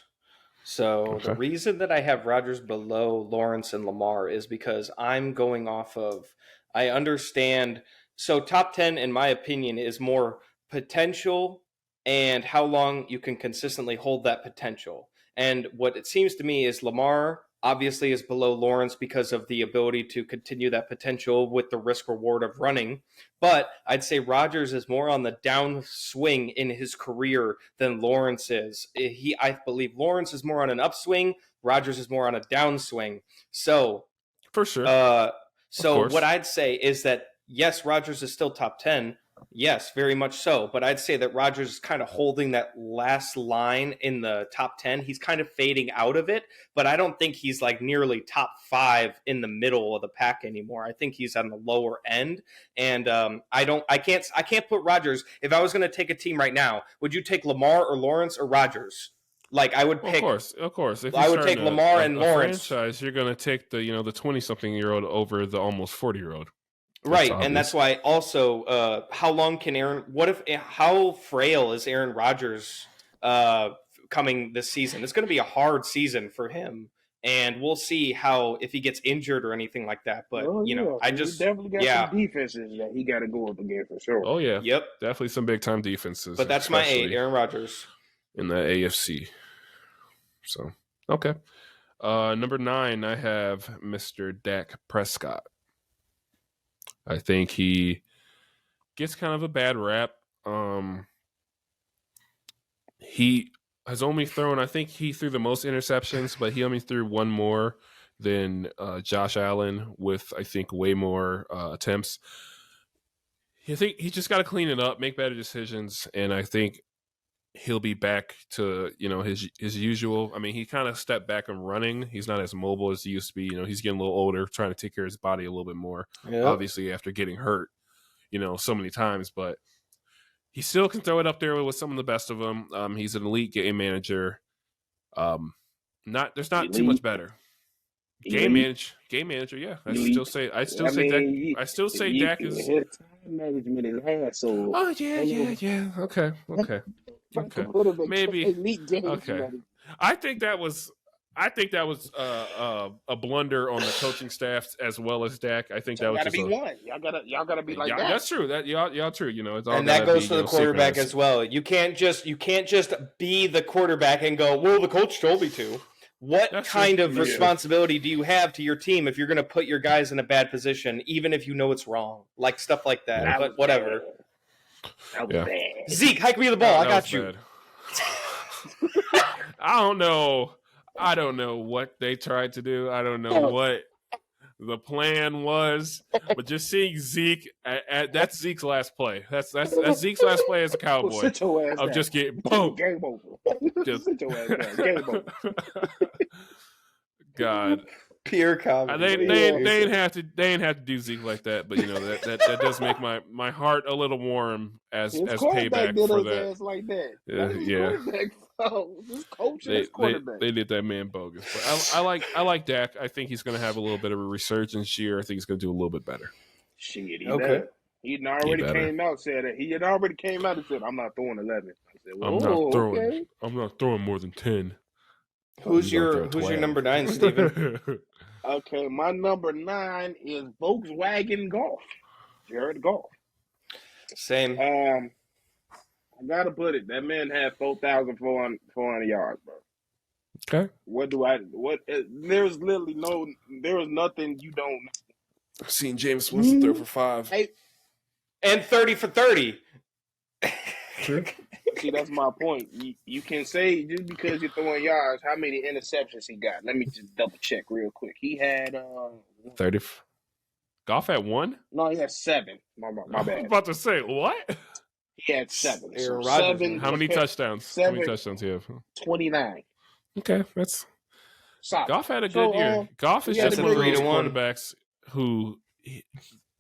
So the reason that I have Rodgers below Lawrence and Lamar is because I'm going off of, I understand. So top 10, in my opinion, is more potential and how long you can consistently hold that potential. And what it seems to me is Lamar obviously is below Lawrence because of the ability to continue that potential with the risk reward of running. But I'd say Rodgers is more on the downswing in his career than Lawrence is. I believe Lawrence is more on an upswing. Rodgers is more on a downswing. So for sure. So what I'd say is that, yes, Rodgers is still top 10. Yes, very much so. But I'd say that Rodgers is kind of holding that last line in the top 10. He's kind of fading out of it, but I don't think he's like nearly top 5 in the middle of the pack anymore. I think he's on the lower end. And I can't put Rodgers. If I was going to take a team right now, would you take Lamar or Lawrence or Rodgers? Like I would pick, of course. If I would take Lamar and Lawrence. Franchise, you're going to take the 20-something-year-old over the almost 40-year-old. Right, and that's why also, how long can how frail is Aaron Rodgers coming this season? It's going to be a hard season for him, and we'll see if he gets injured or anything like that. But, I just... definitely got some defenses that he got to go up against for sure. Oh, yeah. Yep. Definitely some big-time defenses. But that's my 8, Aaron Rodgers. In the AFC. So, okay. Number 9, I have Mr. Dak Prescott. I think he gets kind of a bad rap. He has only thrown, I think he threw the most interceptions, but he only threw one more than Josh Allen with, I think, way more attempts. I think he just got to clean it up, make better decisions, and I think he'll be back to, his usual. I mean, he kind of stepped back in running. He's not as mobile as he used to be. He's getting a little older, trying to take care of his body a little bit more, obviously, after getting hurt, so many times. But he still can throw it up there with some of the best of them. He's an elite game manager. There's not too much better. Game manager, yeah. I still say Dak is. Time management is asshole. Oh yeah. Okay. Maybe. Okay. I think that was a blunder on the coaching staff as well as Dak. I think that was just one. Y'all gotta be like that. That's true. That y'all true. It's all, and that goes to the quarterback as well. You can't just be the quarterback and go, well, the coach told me to. What kind of responsibility do you have to your team if you're going to put your guys in a bad position, even if you know it's wrong? Like stuff like that. Yeah. But whatever. Yeah. Zeke, hike me the ball. I got you. I don't know what they tried to do. I don't know what the plan was. But just seeing Zeke, that's Zeke's last play. That's Zeke's last play as a Cowboy. Sit your ass down. Just getting boom. Game over. Just sit your ass down. Game over. God. Pure comedy. They ain't have to do Zeke like that, but that does make my heart a little warm as payback for that. Like that. This coach they did that man bogus. But I like Dak. I think he's going to have a little bit of a resurgence year. I think he's going to do a little bit better. Shit, he had already came out and said, "I'm not throwing 11." I said, well, I'm not throwing more than 10. Who's your number 9, Steven? Okay, my number 9 is Volkswagen Golf. Jared Goff. Same. I gotta put it. That man had 4,400 yards, bro. Okay. There's literally there is nothing you don't know. I've seen James Winston throw for 5. And 30 for 30. True. See, that's my point. You can say just because you're throwing yards, how many interceptions he got? Let me just double check real quick. He had 30. Goff had 1? No, he had 7. My bad. I was about to say what? He had 7. So 7. How many touchdowns? 7, how many touchdowns do you have? 29. Okay, that's. Solid. Goff had a good year. Goff is just one of those quarterbacks who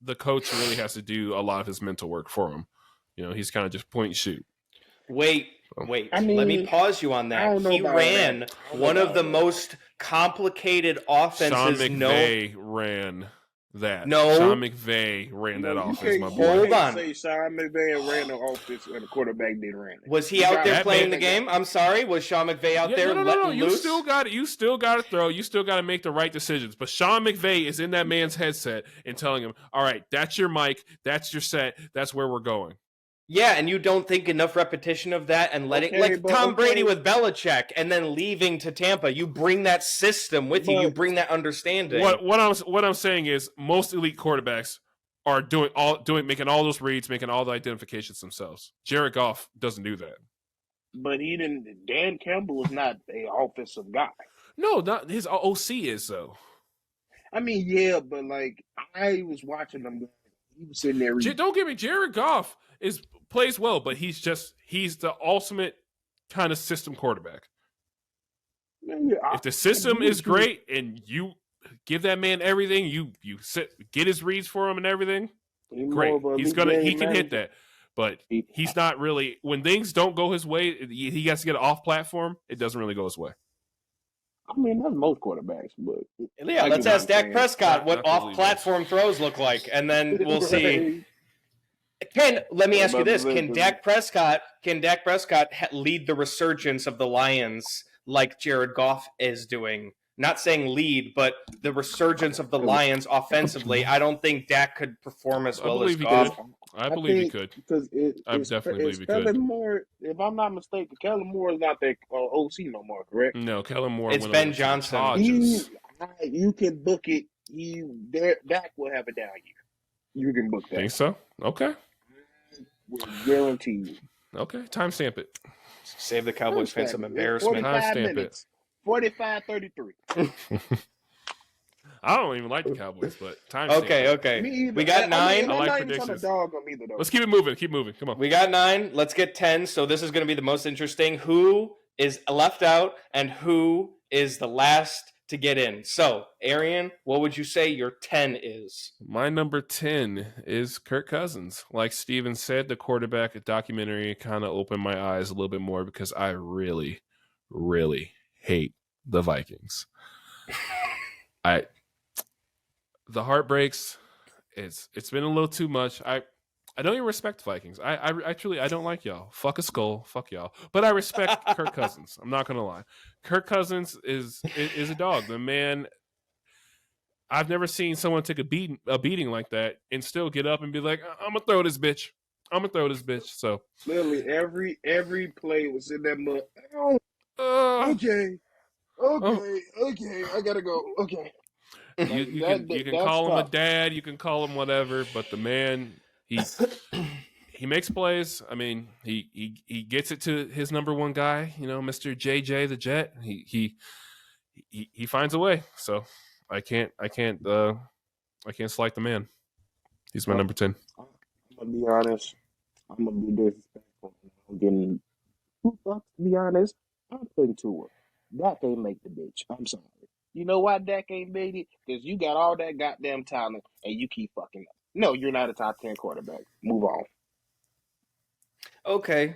the coach really has to do a lot of his mental work for him. He's kind of just point and shoot. Wait. Let me pause you on that. He ran one of the most complicated offenses. Sean McVay ran that. No. Sean McVay ran that offense, my boy. Hold on. Say Sean McVay ran the offense and the quarterback did ran it. Was he out there playing the game? I'm sorry. Was Sean McVay out there letting loose? You still got it. You still got to throw. You still got to make the right decisions. But Sean McVay is in that man's headset and telling him, all right, that's your mic. That's your set. That's where we're going. Yeah, and you don't think enough repetition of that and letting Tom Brady with Belichick and then leaving to Tampa. You bring that system with you. You bring that understanding. What I'm saying is most elite quarterbacks are making all those reads, making all the identifications themselves. Jared Goff doesn't do that. But Dan Campbell is not an offensive guy. No, not his OC is though. I mean, yeah, but I was watching him. He was sitting there. Don't get me. Jared Goff plays well, but he's the ultimate kind of system quarterback. If the system is great and you give that man everything, you get his reads for him and everything, great. He can hit that. But he's not really, when things don't go his way, he has to get off platform. It doesn't really go his way. I mean, that's most quarterbacks, but yeah, let's ask Dak Prescott what off-platform throws look like, and then we'll see. Let me ask you this: Can Dak Prescott lead the resurgence of the Lions like Jared Goff is doing? Not saying lead, but the resurgence of the Lions offensively. I don't think Dak could perform as well as Goff. I believe he could. Because I definitely believe he could. Kellen Moore, if I'm not mistaken, Kellen Moore is not the OC no more, correct? No, Kellen Moore. It's Ben Johnson. You can book it. Dak will have a down year. You can book that. Think so? Okay. Guaranteed. Okay, timestamp it. Save the Cowboys fans some embarrassment. Timestamp it. 45-33. I don't even like the Cowboys, but time. Okay. We got 9. I like predictions. Let's keep it moving. Keep moving. Come on. We got 9. Let's get 10. So this is going to be the most interesting. Who is left out and who is the last to get in? So, Arian, what would you say your 10 is? My number 10 is Kirk Cousins. Like Steven said, the quarterback documentary kind of opened my eyes a little bit more because I really, really hate the Vikings. The heartbreaks, it's been a little too much. I don't even respect the Vikings. I truly don't like y'all. Fuck a skull. Fuck y'all. But I respect Kirk Cousins. I'm not gonna lie. Kirk Cousins is a dog. The man. I've never seen someone take a beating like that and still get up and be like, I'm gonna throw this bitch. So literally every play was in that mud. Okay, I gotta go. Okay. You can call him a dad, you can call him whatever, but the man, he makes plays. I mean, he gets it to his number one guy, Mr. JJ the Jet. He finds a way. So I can't slight the man. He's my number 10. I'm gonna be honest. I'm gonna be disrespectful. I'm getting to be honest. I'm putting to it. Dak ain't make the bitch. I'm sorry. You know why Dak ain't made it? Because you got all that goddamn talent and you keep fucking up. No, you're not a top 10 quarterback. Move on. Okay.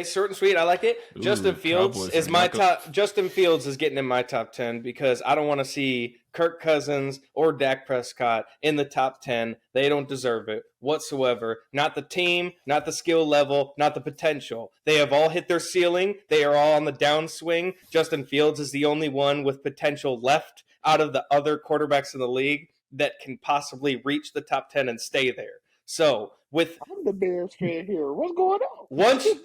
Short and sweet. I like it. Ooh, Justin Fields Cowboys is my top. Justin Fields is getting in my top 10 because I don't want to see Kirk Cousins or Dak Prescott in the top 10. They don't deserve it whatsoever. Not the team, not the skill level, not the potential. They have all hit their ceiling. They are all on the downswing. Justin Fields is the only one with potential left out of the other quarterbacks in the league that can possibly reach the top 10 and stay there. So I'm the Bears fan here. What's going on?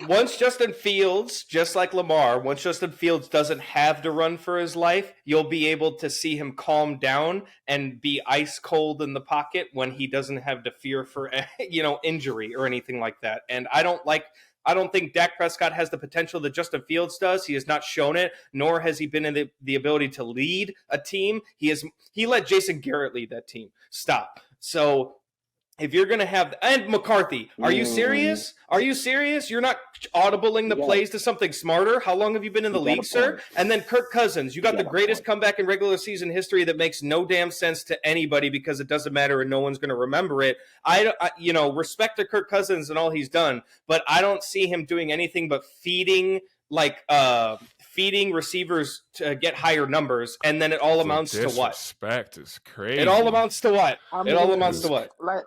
Once Justin Fields, just like Lamar, once Justin Fields doesn't have to run for his life, you'll be able to see him calm down and be ice cold in the pocket when he doesn't have to fear for injury or anything like that. And I don't think Dak Prescott has the potential that Justin Fields does. He has not shown it, nor has he been in the ability to lead a team. He let Jason Garrett lead that team. Stop. So if you're going to have – and McCarthy, are you serious? Are you serious? You're not audibling the plays to something smarter? How long have you been in the league, sir? And then Kirk Cousins, you got the greatest comeback in regular season history that makes no damn sense to anybody because it doesn't matter and no one's going to remember it. I respect to Kirk Cousins and all he's done, but I don't see him doing anything but feeding receivers to get higher numbers, and then it all amounts to what? Disrespect is crazy. It all amounts to what?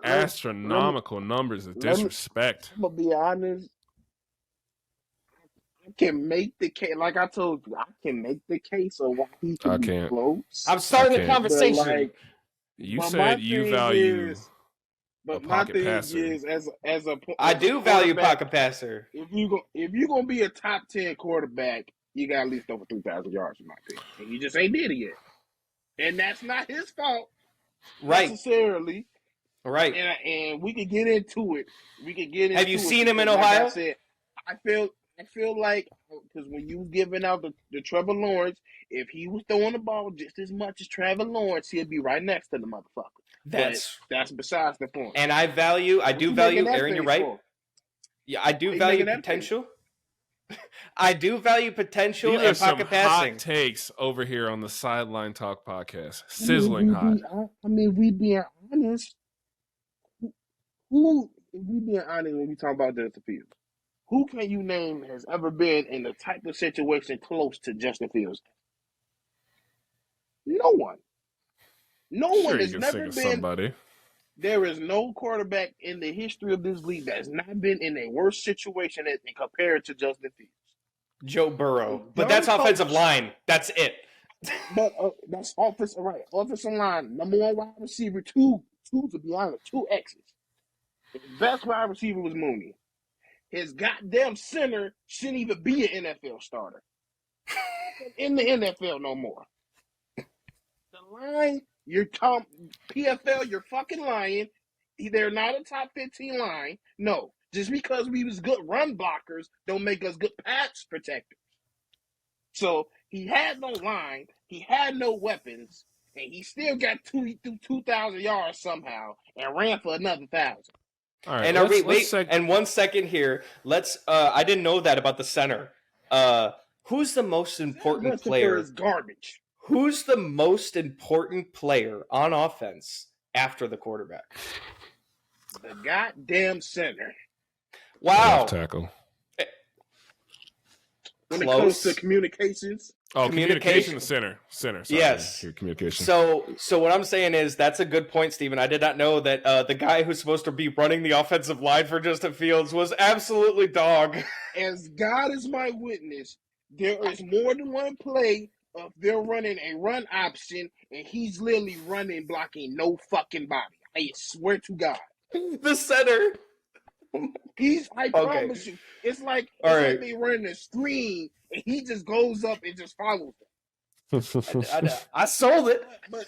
Astronomical numbers of disrespect. I'm gonna be honest. I can make the case, like I told you, I can make the case of why he can be close. I'm starting the conversation. You said you value. But my thing is, I do value pocket passer. If you gonna be a top 10 quarterback, you got at least over 3,000 yards in my opinion, and you just ain't did it yet. And that's not his fault, necessarily. Right. And we could get into it. Have you seen him in Ohio? Like I said, I feel like because when you giving out the Trevor Lawrence, if he was throwing the ball just as much as Trevor Lawrence, he'd be right next to the motherfucker. That's besides the point. And I do value, Arian, you're right. Yeah, I do value potential. I do value potential and pocket passing. Hot takes over here on the Sideline Talk Podcast. Sizzling hot. We being honest. Who we being honest when we talk about Justin Fields, who can you name has ever been in the type of situation close to Justin Fields? No one. No one has never been. Somebody. There is no quarterback in the history of this league that has not been in a worse situation than compared to Justin Fields. Joe Burrow, but that's offensive line. That's it. But that's offensive, right? Offensive line, number one wide receiver, two to be honest, 2 X's. His best wide receiver was Mooney. His goddamn center shouldn't even be an NFL starter. In the NFL no more. The line, you're PFL, you're fucking lying. They're not a top 15 line. No. Just because we was good run blockers don't make us good pass protectors. So he had no line, he had no weapons, and he still got 2,000 yards somehow and ran for another 1,000. All right, and and 1 second here. Let's. I didn't know that about the center. Who's the most important player? Is garbage. Who's the most important player on offense after the quarterback? The goddamn center. Wow. Left tackle. When it comes to communications. Oh, communication center. Sorry. Yes. Communication. So what I'm saying is that's a good point, Steven. I did not know that the guy who's supposed to be running the offensive line for Justin Fields was absolutely dog. As God is my witness, there is more than one play of they're running a run option, and he's literally blocking no fucking body. I swear to God. The center. I promise you, it's like they running a screen and he just goes up and just follows them. I sold it. But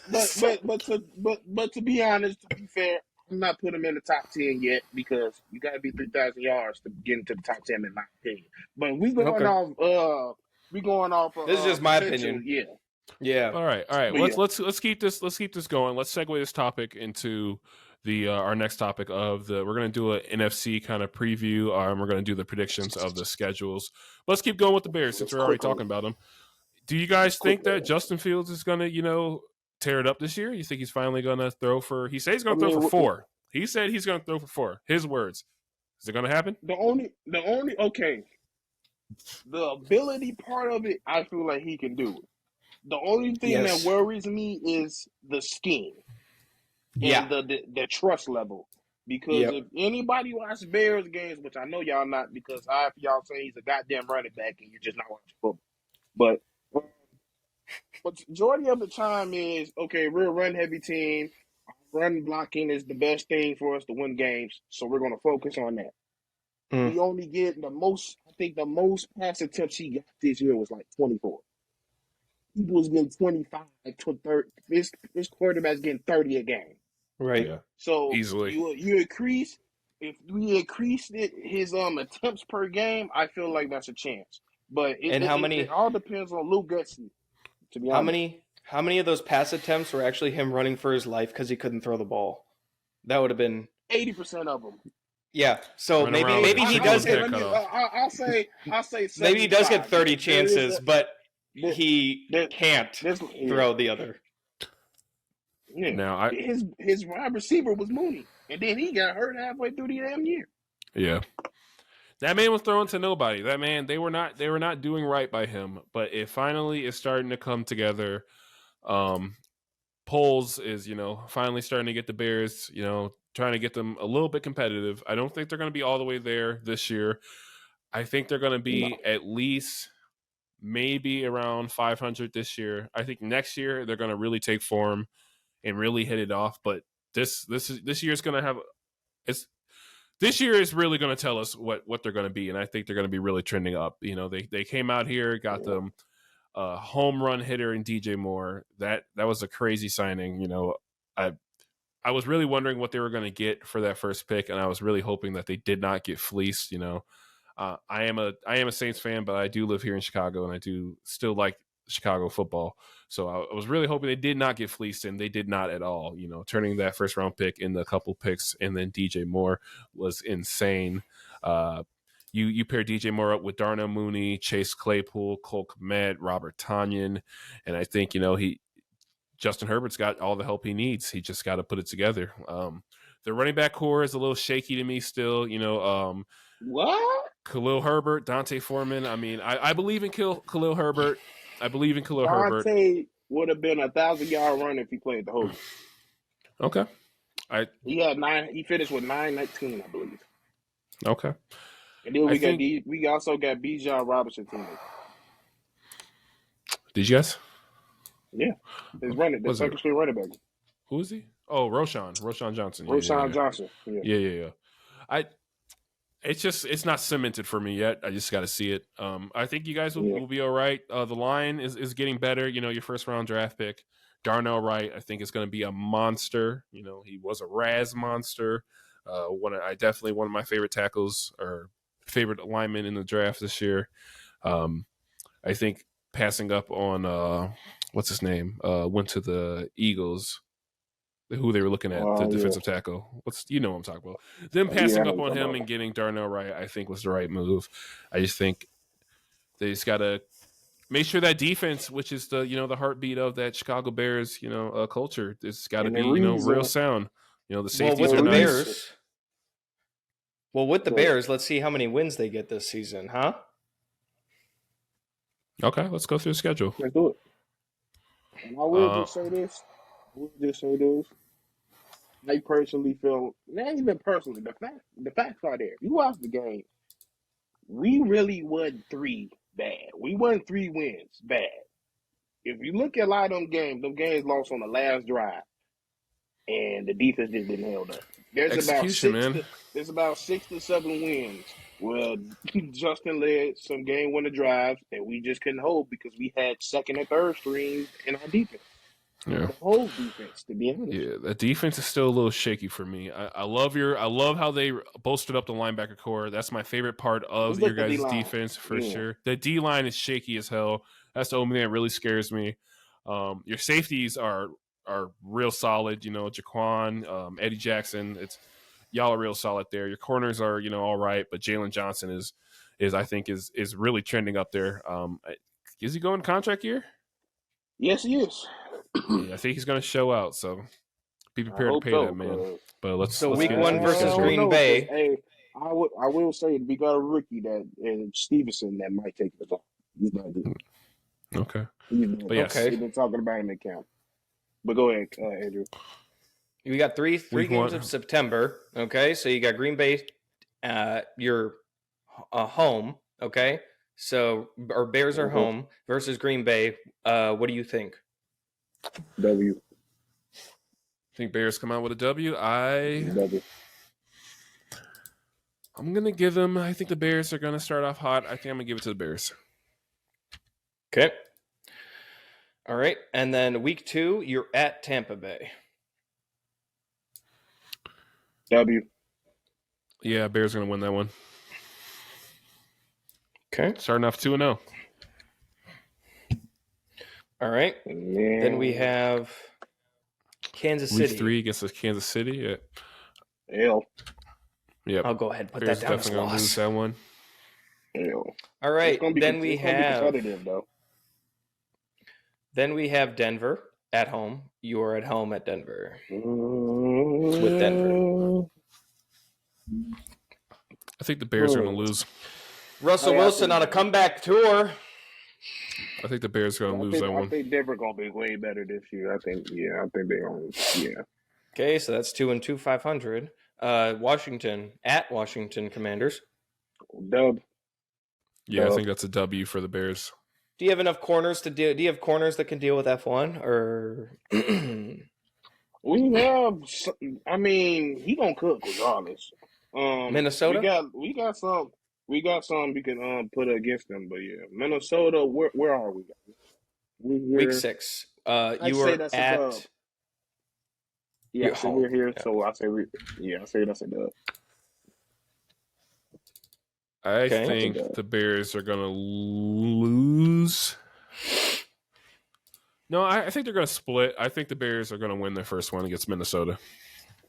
to be honest, to be fair, I'm not putting him in the top 10 yet because you got to be 3,000 yards to get into the top 10 in my opinion. But we going off. This is just my opinion. Yeah. All right. Let's keep this going. Let's segue this topic into our next topic we're going to do an NFC kind of preview. We're going to do the predictions of the schedules. Let's keep going with the Bears since we're already talking about them. Do you guys think that Justin Fields is going to, tear it up this year? You think he's finally going to throw for? He said he's going to throw for 4. He said he's going to throw for 4. His words. Is it going to happen? The ability part of it, I feel like he can do it. The only thing that worries me is the scheme. And the trust level. Because if anybody watches Bears games, which I know y'all not because half of y'all say he's a goddamn running back and you're just not watching football. But majority of the time is, we're a run-heavy team. Run blocking is the best thing for us to win games, so we're going to focus on that. We only get the most pass attempts he got this year was like 24. He was getting 25 to 30. This quarterback's getting 30 a game. Right. Yeah. So easily you increase. If we increase his attempts per game, I feel like that's a chance. But it all depends on Luke Getsy. To be honest, how many of those pass attempts were actually him running for his life because he couldn't throw the ball? That would have been 80% of them. Yeah. So maybe he does get. I'll say maybe he does get 30 chances, but he can't throw the other. Yeah. Now his wide receiver was Mooney, and then he got hurt halfway through the damn year. Yeah, that man was throwing to nobody. That man, they were not doing right by him. But it finally is starting to come together. Polls is finally starting to get the Bears, trying to get them a little bit competitive. I don't think they're going to be all the way there this year. I think they're going to be at least maybe around 500 this year. I think next year they're going to really take form and really hit it off. But this year is going to have this year is really going to tell us what they're going to be, and I think they're going to be really trending up. They came out here, got them a home run hitter in DJ Moore. That was a crazy signing. I was really wondering what they were going to get for that first pick, and I was really hoping that they did not get fleeced. I am a Saints fan, but I do live here in Chicago, and I do still like Chicago football. So I was really hoping they did not get fleeced, and they did not at all. Turning that first round pick into a couple picks, and then DJ Moore was insane. You pair DJ Moore up with Darnell Mooney, Chase Claypool, Cole Kmet, Robert Tonyan, and I think Justin Herbert's got all the help he needs. He just got to put it together. the running back core is a little shaky to me still. What? Khalil Herbert, Dante Foreman. I mean, I believe in Khalil Herbert. I believe in Khalil Herbert. Dante would have been 1,000-yard run if he played the whole game. Okay. He finished with 919, I believe. Okay. And then we also got Bijan Robinson teammate. Did you guys? Yeah. The second string running back. Who is he? Oh, Roshan Johnson. Roshan Johnson. Yeah. It's not cemented for me yet. I just got to see it. I think you guys will be all right. The line is getting better. Your first round draft pick, Darnell Wright, I think is going to be a monster. He was a Raz monster. One of my favorite tackles or favorite linemen in the draft this year. I think passing up on what's his name? Went to the Eagles. Who they were looking at, the defensive tackle. What I'm talking about. Them passing up on him and getting Darnell Wright, I think was the right move. I just think they just got to make sure that defense, which is the heartbeat of that Chicago Bears, culture, it's got to be real sound. The safeties are nice. With the Bears, let's see how many wins they get this season, huh? Okay, let's go through the schedule. Let's do it. And I will just say this. I personally feel, not even personally, the facts are there. You watch the game. We really won 3 bad. We won 3 wins bad. If you look at a lot of them games lost on the last drive. And the defense just didn't hold up. There's about 6 to 7 wins where Justin led some game-winning drives, and we just couldn't hold because we had second and third strings in our defense. Yeah. The whole defense, to be honest. Yeah, the defense is still a little shaky for me. I love how they bolstered up the linebacker core. That's my favorite part of your guys' defense for sure. The D line is shaky as hell. That's the only thing that really scares me. Your safeties are real solid. Jaquan, Eddie Jackson. Y'all are real solid there. Your corners are all right, but Jalen Johnson is I think is really trending up there. Is he going contract year? Yes, he is. Yeah, I think he's going to show out, so be prepared to pay that man. But let's week 1 versus Green Bay. Hey, I will say we got a rookie and Stevenson that might take the off. He's not good. Okay. We've been talking about him in camp. But go ahead, Andrew. We got three games of September. Okay, so you got Green Bay, your home. Okay, so our Bears are home versus Green Bay. What do you think? W. Think Bears come out with a W? W. I'm gonna give them. I think the Bears are gonna start off hot. I think I'm gonna give it to the Bears. Okay. All right, and then week 2, you're at Tampa Bay. W. Yeah, Bears are gonna win that one. Okay. Starting off 2-0. All right. Man. Then we have Kansas City. Week 3 against Kansas City. Yeah. L. Yep. I'll go ahead and put Bears that down as definitely gonna lose that one. L. All right. Then we have Denver at home. You are at home at Denver. With Denver. I think the Bears are going to lose. Russell Wilson on a comeback tour. I think the Bears are going to lose that one. I think Denver going to be way better this year. I think they're going to, yeah. Okay, so that's 2-2, 500. Washington at Washington Commanders. Dub. Yeah, I think that's a W for the Bears. Do you have enough corners to deal? Do you have corners that can deal with F1 or? We have. I mean, he gonna cook regardless. Minnesota. We got some. We can put against them, but yeah, Minnesota. Where are we? Week 6. You were at. Yeah, so we're here. Yeah. So I say that's a dub. I think the Bears are going to lose. No, I think they're going to split. I think the Bears are going to win their first one against Minnesota.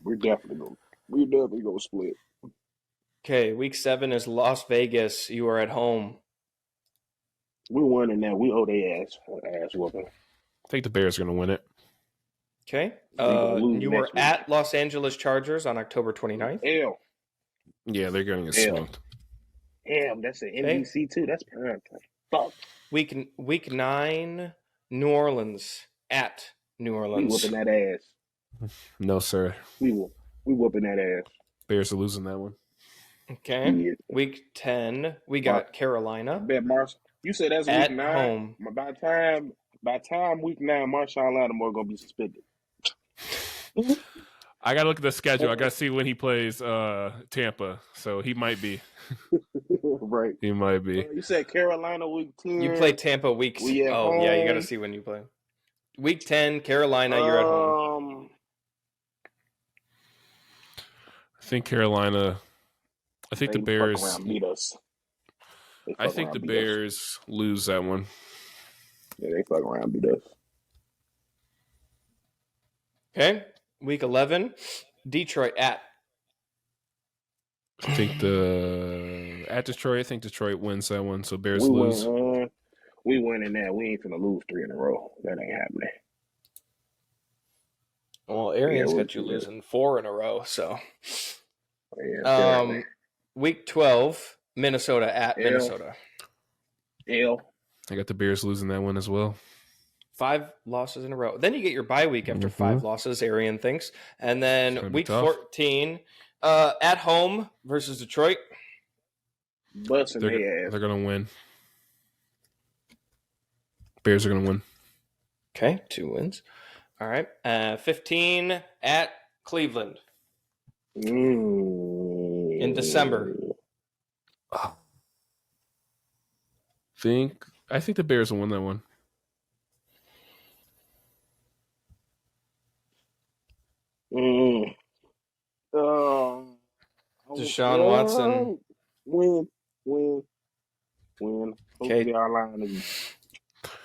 We're definitely going to split. Okay, week 7 is Las Vegas. You are at home. We're winning that. We owe their ass whooping. I think the Bears are going to win it. Okay. You were at Los Angeles Chargers on October 29th. L. Yeah, they're going to get smoked. Damn, that's an NBC too. That's prime time. Fuck. Week 9, New Orleans at New Orleans. We whooping that ass. No, sir. We whooping that ass. Bears are losing that one. Okay. Yeah. Week 10, we got Carolina. Bet Mars. You said that's at week 9. Home. By time week 9, Marshawn Lattimore gonna be suspended. I gotta look at the schedule. I gotta see when he plays Tampa. So he might be. Right. He might be. You said Carolina week 10. You play Tampa week. Oh home. Yeah, you gotta see when you play. Week 10, Carolina. You're at home. I think Carolina. I think the Bears beat us. I think the Bears lose that one. Yeah, they fuck around beat us. Okay. Week 11, Detroit at. I think at Detroit. I think Detroit wins that one. So Bears lose. We winning that. We ain't gonna lose 3 in a row. That ain't happening. Well, Arian's got you losing 4 in a row. So, week 12, Minnesota at Minnesota. I got the Bears losing that one as well. 5 losses in a row. Then you get your bye week after 5 losses, Arian thinks. And then week 14, at home versus Detroit. Busting their ass. They're going to win. Bears are going to win. Okay, 2 wins. All right. 15 at Cleveland. In December. I think the Bears will win that one. Deshaun Watson. Win. Okay.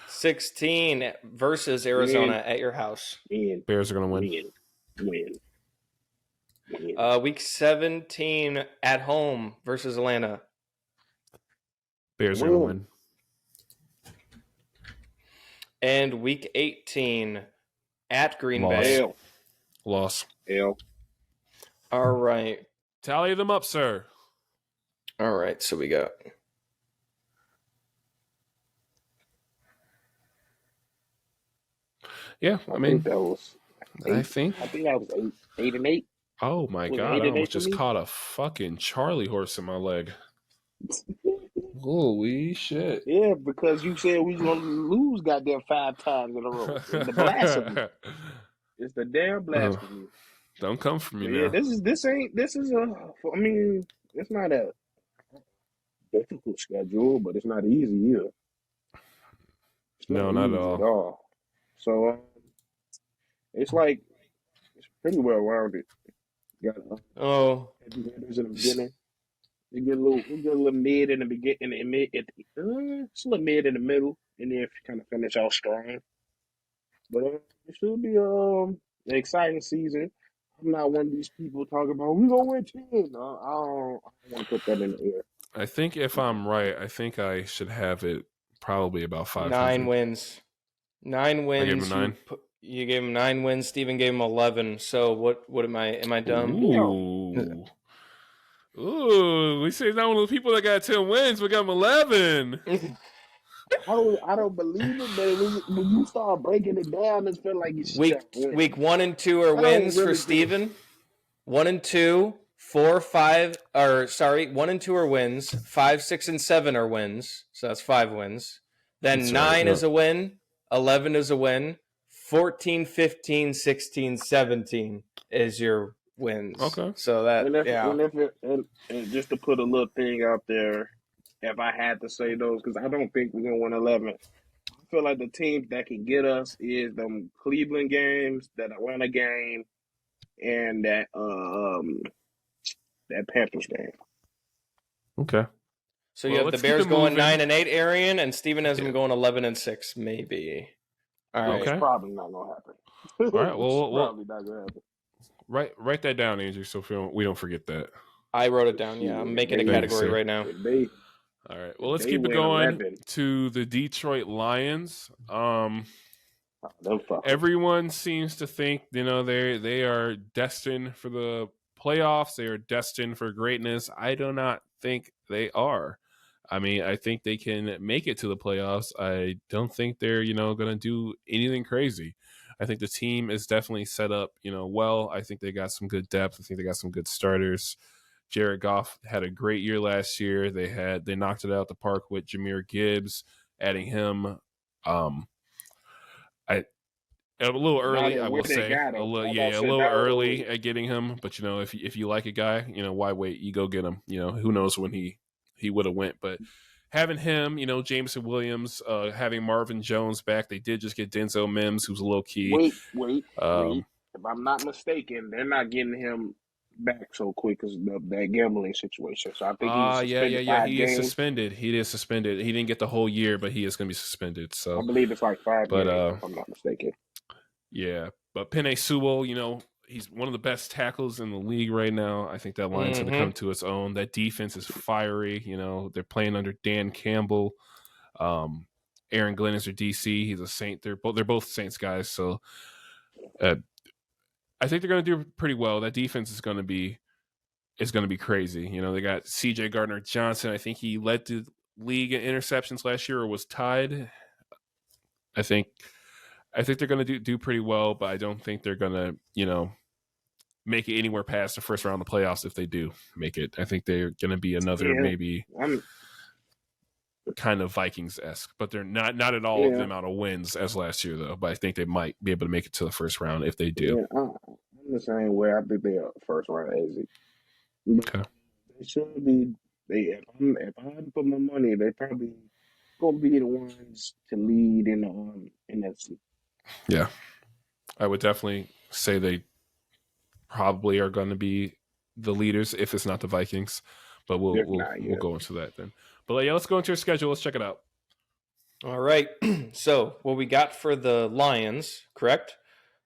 16 versus Arizona at your house. Bears are going to win. Week 17 at home versus Atlanta. Bears are going to win. And week 18 at Green Bay. Loss. All right. Tally them up, sir. All right. So we got. Yeah, I mean, that was. I think that was 8 and 8. Oh my God! I almost just caught a fucking Charlie horse in my leg. Holy shit! Yeah, because you said we was gonna lose goddamn 5 times in a row. The blasphemy. It's the damn blasphemy. Don't come for me now. This is I mean, it's not a difficult schedule, but it's not easy either. No, not at all. So it's pretty well rounded. You got heavy hitters in the beginning. You get a little mid in the beginning, it's a little mid in the middle, and then if you kind of finish out strong. But it should be an exciting season. I'm not one of these people talking about we're gonna win 10. I don't want to put that in the air. I think if I'm right, I think I should have it probably about 5. 9 wins. 9 wins. I gave him 9. You gave him 9 wins. Steven gave him 11. So what am I? Am I dumb? Ooh, we say not one of the people that got 10 wins, we got him 11. I don't believe it, but when you start breaking it down, it feels like you should. Week 1 and 2 are wins for Steven. 1 and 2, 4, 5, 1 and 2 are wins. 5, 6, and 7 are wins. So that's 5 wins. Then that's 9 is a win. 11 is a win. 14, 15, 16, 17 is your wins. Okay. So that, and just to put a little thing out there, if I had to say those, because I don't think we're going to win 11. I feel like the teams that can get us is them Cleveland games, that Atlanta game, and that Panthers game. Okay. So you have the Bears going 9 and 8, Arian, and Steven has them going 11 and 6, maybe. All right. It's probably not going to happen. All right. Well, probably not going to happen. Write that down, Andrew, so we don't forget that. I wrote it down. Yeah, I'm making a category right now. All right. Well, let's keep it going to the Detroit Lions. I Everyone seems to think, they are destined for the playoffs. They are destined for greatness. I do not think they are. I mean, I think they can make it to the playoffs. I don't think they're, going to do anything crazy. I think the team is definitely set up, well. I think they got some good depth. I think they got some good starters. Jared Goff had a great year last year. They knocked it out the park with Jahmyr Gibbs, adding him. A little early, I will say. A little early at getting him. But if you like a guy, why wait? You go get him. Who knows when he would have went. But having him, Jameson Williams, having Marvin Jones back, they did just get Denzel Mims, who's a little key. Wait. If I'm not mistaken, they're not getting him back so quick because of that gambling situation. So I think he's suspended. He is suspended. He is suspended. He didn't get the whole year, but he is going to be suspended. So I believe it's like 5 games, if I'm not mistaken. Yeah, but Penei Sewell, he's one of the best tackles in the league right now. I think that line's going to come to its own. That defense is fiery. They're playing under Dan Campbell. Aaron Glenn is their DC. He's a Saint. They're both Saints guys. So I think they're going to do pretty well. That defense is going to be crazy. They got C.J. Gardner-Johnson. I think he led the league in interceptions last year or was tied. I think they're going to do pretty well, but I don't think they're going to, make it anywhere past the first round of the playoffs if they do make it. I think they're going to be another maybe kind of Vikings-esque, but they're not at all the amount of wins as last year, though. But I think they might be able to make it to the first round if they do. Yeah, I'm the same way. I think they are first round exit. Okay. They should be. If I had to put my money, they probably going to be the ones to lead in the NFC. Yeah, I would definitely say they probably are going to be the leaders if it's not the Vikings, but we'll go into that then. But let's go into your schedule. Let's check it out. All right. So what we got for the Lions, correct?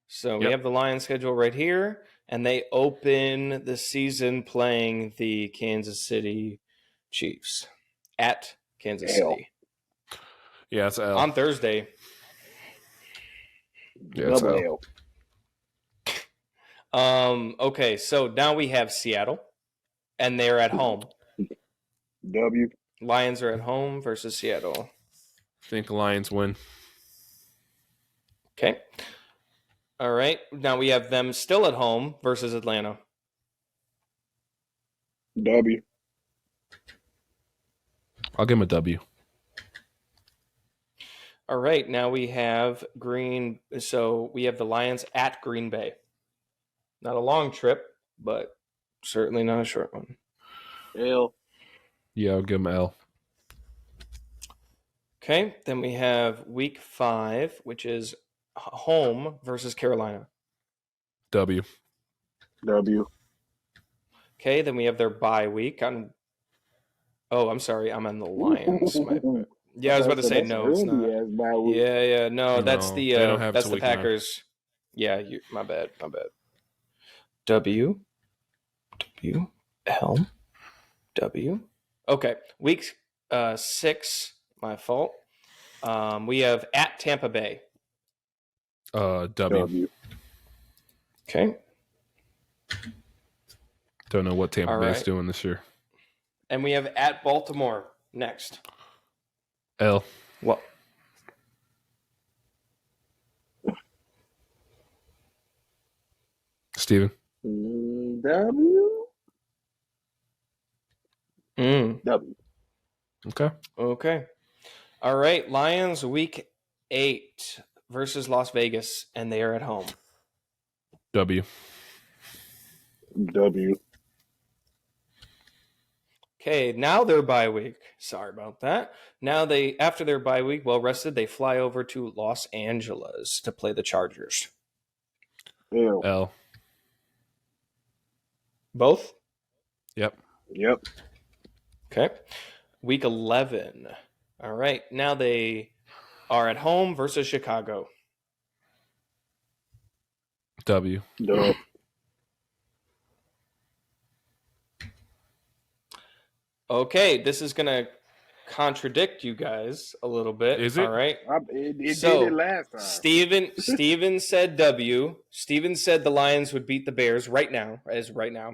So we have the Lions schedule right here, and they open the season playing the Kansas City Chiefs at Kansas City. Yeah, it's on Thursday. Yeah, it's L. Okay, so now we have Seattle, and they're at home. W. Lions are at home versus Seattle. I think Lions win. Okay. All right. Now we have them still at home versus Atlanta. W. I'll give them a W. All right. Now we have So we have the Lions at Green Bay. Not a long trip, but certainly not a short one. L. Yeah, I'll give them L. Okay. Then we have week 5, which is home versus Carolina. W. Okay. Then we have their bye week. I'm sorry. I'm on the Lions. Yeah, I was about to say no. It's not. Yeah. No, that's the Packers. 9. Yeah, my bad. W. L. W. Okay, week 6. My fault. We have at Tampa Bay. W. Okay. Don't know what Tampa Bay's doing this year. And we have at Baltimore next. L. What? Steven. W. W. Okay. All right. Lions week 8 versus Las Vegas, and they are at home. W. Okay, now their bye week. Sorry about that. Now after their bye week, well rested, they fly over to Los Angeles to play the Chargers. L. Both? Yep. Okay. Week 11. All right. Now they are at home versus Chicago. W. Okay, this is going to contradict you guys a little bit. Is it? All right. It did it last time. Steven said W. Steven said the Lions would beat the Bears right now.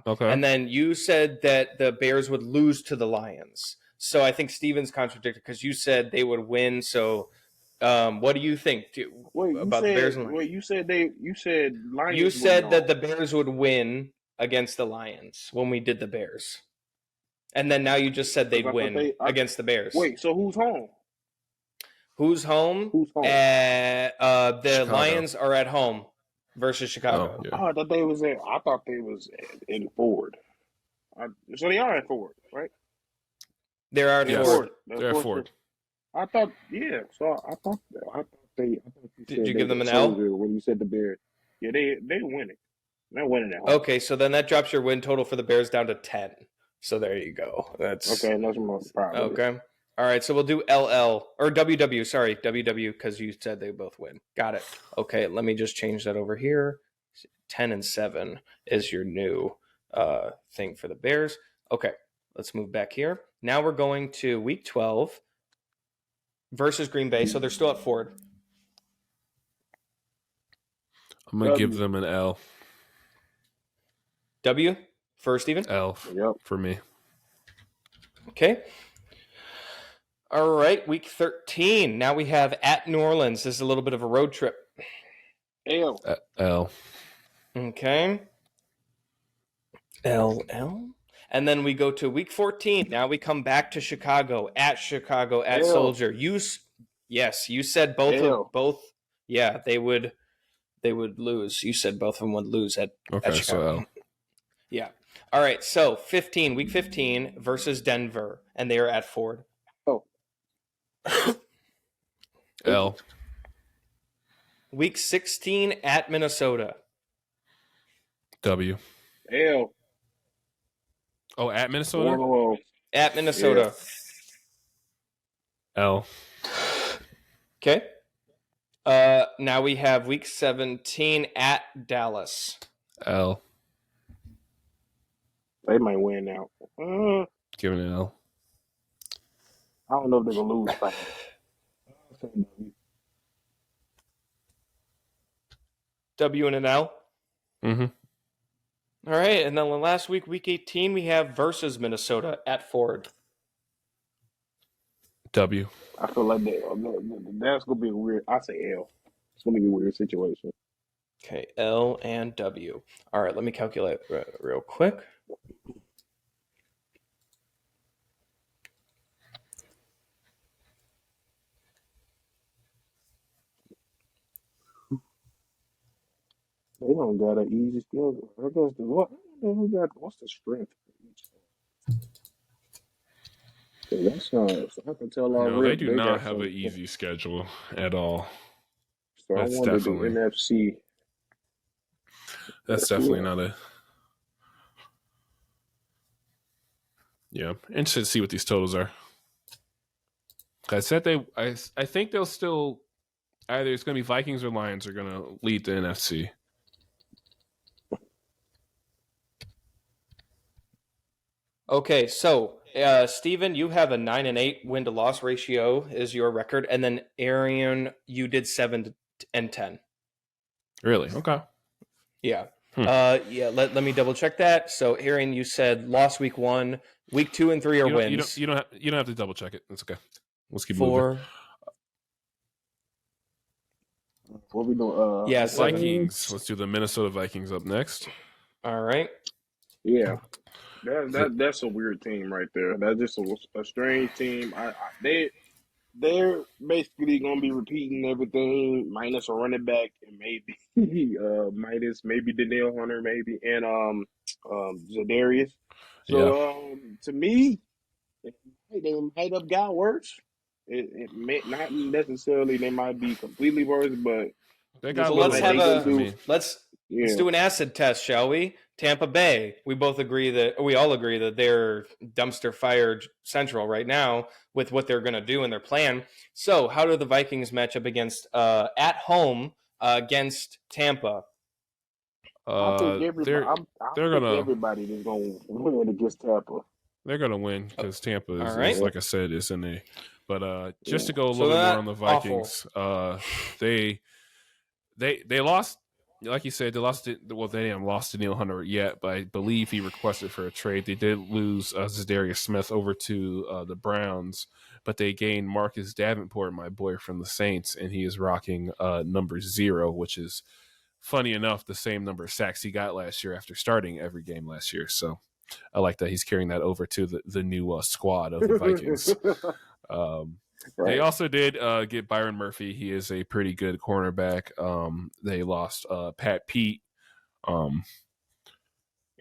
Okay. And then you said that the Bears would lose to the Lions. So I think Steven's contradicted because you said they would win. So what do you think about the Bears and Lions? Wait, you said Lions. You said that the Bears would win against the Lions when we did the Bears. And then now you just said they'd win against the Bears. Wait, so who's home? Who's home? The Chicago. Lions are at home versus Chicago. Oh, yeah. I thought they was in Ford. So they are in Ford, right? They are in Ford. They're at Ford. I thought, yeah. So I thought they. Did you give them an L when you said the Bears? Yeah, they winning. They're winning at home. Okay, so then that drops your win total for the Bears down to 10. So there you go. That's okay. That's my problem. Okay. All right. So we'll do LL or WW. Sorry, WW, because you said they both win. Got it. Okay. Let me just change that over here. 10-7 is your new thing for the Bears. Okay. Let's move back here. Now we're going to Week 12 versus Green Bay. So they're still at Ford. I'm gonna give them an L. W for Steven? L for me. Okay. All right, Week 13. Now we have at New Orleans. This is a little bit of a road trip. L. L. Okay. L. And then we go to Week 14. Now we come back to Chicago at Soldier. You said both. Yeah, they would lose. You said both of them would lose at Chicago. So L. Yeah. All right. So Week 15 versus Denver, and they are at Ford. Oh. L. Week 16 at Minnesota. W. L. Oh, at Minnesota? Whoa. At Minnesota. Yeah. L. Okay. Now we have Week 17 at Dallas. L. They might win now. Give it an L. I don't know if they're going to lose. W and an L? Mm-hmm. All right, and then last week, Week 18, we have versus Minnesota at Ford. W. I feel like that's going to be a weird. I say L. It's going to be a weird situation. Okay, L and W. All right, let me calculate real quick. They don't got an easy schedule. What's the strength? That's I can tell already. No, they do not have an easy schedule at all. So that's I wanted definitely the NFC. That's definitely not a. Yeah, interested to see what these totals are. I said I think they'll still either it's going to be Vikings or Lions are going to lead the NFC. Okay, so Steven, you have a 9-8 win-to-loss ratio is your record, and then Arian, you did 7-10. Really? Okay. Yeah. Let me double check that. So Arian, you said lost week 1, week 2 and 3 are wins. You don't have to double check it. It's okay. Let's keep 4. moving. What we doing? Vikings. Let's do the Minnesota Vikings up next. All right. Yeah. That's a weird team right there. That's just a strange team. They're basically gonna be repeating everything minus a running back and maybe minus maybe Danielle Hunter maybe and Zadarius. So to me, they might have got worse. It may not necessarily they might be completely worse, but they got. Let's do an acid test, shall we? Tampa Bay. We all agree that they're dumpster fire central right now with what they're going to do in their plan. So, how do the Vikings match up against at home against Tampa? I think everybody is going to win against Tampa. They're going to win because Tampa is, like I said, is in a. But just to go a little bit more on the Vikings, they lost. Like you said, they lost it. Well, they haven't lost to Neil Hunter yet, but I believe he requested for a trade. They did lose Zadarius Smith over to the Browns, but they gained Marcus Davenport, my boy from the Saints, and he is rocking number 0, which is, funny enough, the same number of sacks he got last year after starting every game last year. So I like that he's carrying that over to the new squad of the Vikings. Right. They also did get Byron Murphy. He is a pretty good cornerback. They lost Pat Pete. Pat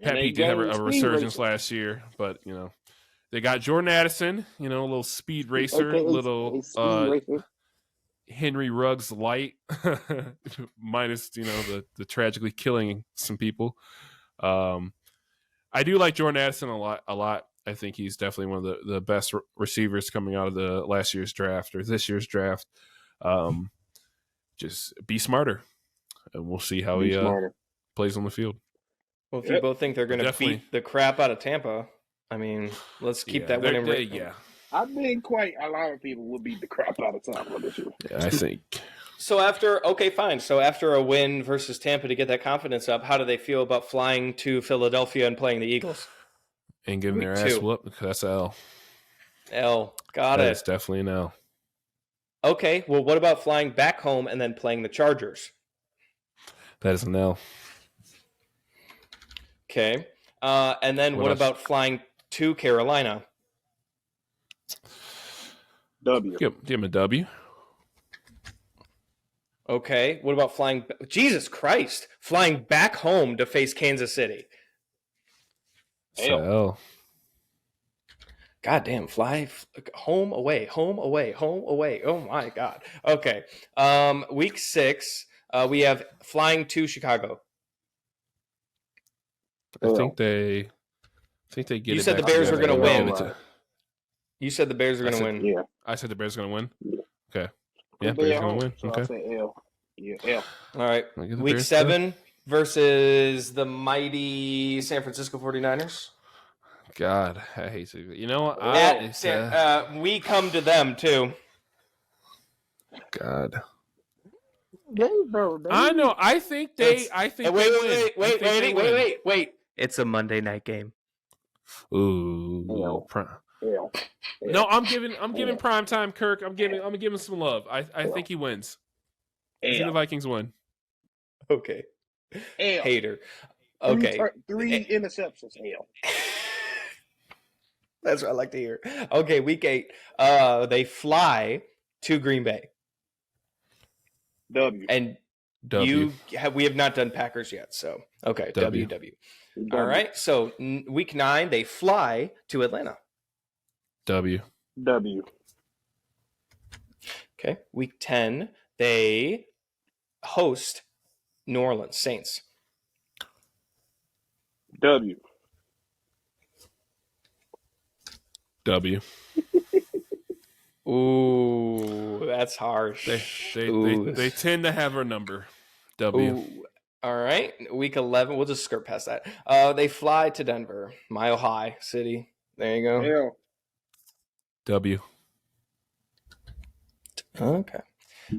Pete did have a resurgence last year, but they got Jordan Addison. A little speed racer, Henry Ruggs light, minus the tragically killing some people. I do like Jordan Addison a lot. I think he's definitely one of the best receivers coming out of the last year's draft or this year's draft. Just be smarter, and we'll see how he plays on the field. Well, if you both think they're going to beat the crap out of Tampa, I mean, let's keep that winning rate. Yeah. I think quite a lot of people will beat the crap out of Tampa this year. Yeah, I think. So after a win versus Tampa to get that confidence up, how do they feel about flying to Philadelphia and playing the Eagles? And giving their ass whoop. That's L. Got it. That's definitely an L. Okay, well, what about flying back home and then playing the Chargers? That is an L. Okay. And then what about flying to Carolina? W. Give him a W. Okay. What about flying? Jesus Christ. Flying back home to face Kansas City. L. God damn. Fly home away. Oh, my God. Okay. Week 6, we have flying to Chicago. I think they get You it. said the Bears were going to win. You said the Bears are going to win. Yeah. I said the Bears are going to win? Yeah. Okay. Yeah, Bears are going to win. So okay. I say L. Yeah, L. All right. Week 7 versus the mighty San Francisco 49ers. God, I hate to. You know what? We come to them, too. God. I know. I think they wait. It's a Monday night game. Ooh. No, I'm giving prime time Kirk. I'm giving some love. I think he wins. I think the Vikings win. Okay. Hater. Okay. 3 interceptions. That's what I like to hear. Okay, week 8. They fly to Green Bay. W. And we have not done Packers yet, so okay. W. All right. So week 9, they fly to Atlanta. W. Okay. Week 10, they host New Orleans Saints. W. Ooh, that's harsh. They tend to have our number. W. Ooh. All right. Week 11, we'll just skirt past that. They fly to Denver, Mile High City. There you go. L. W. Okay.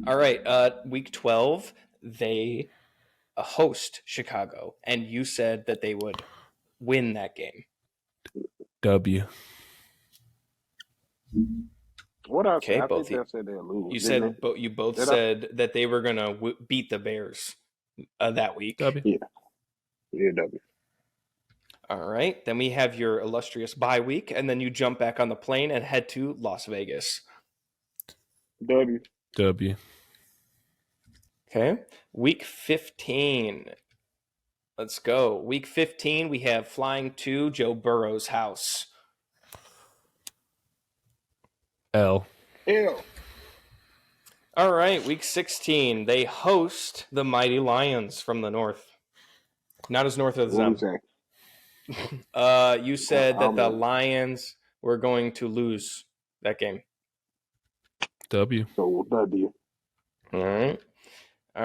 All right. Week 12, they host Chicago, and you said that they would win that game. W. What else? Okay, I both think they said they'll lose. You both said that they were going to beat the Bears that week. W. Yeah, W. All right. Then we have your illustrious bye week, and then you jump back on the plane and head to Las Vegas. W. Okay. Week 15. Let's go. Week 15, we have flying to Joe Burrow's house. L. All right. Week 16, they host the mighty Lions from the north. Not as north as them. You said that the Lions were going to lose that game. W. So W. All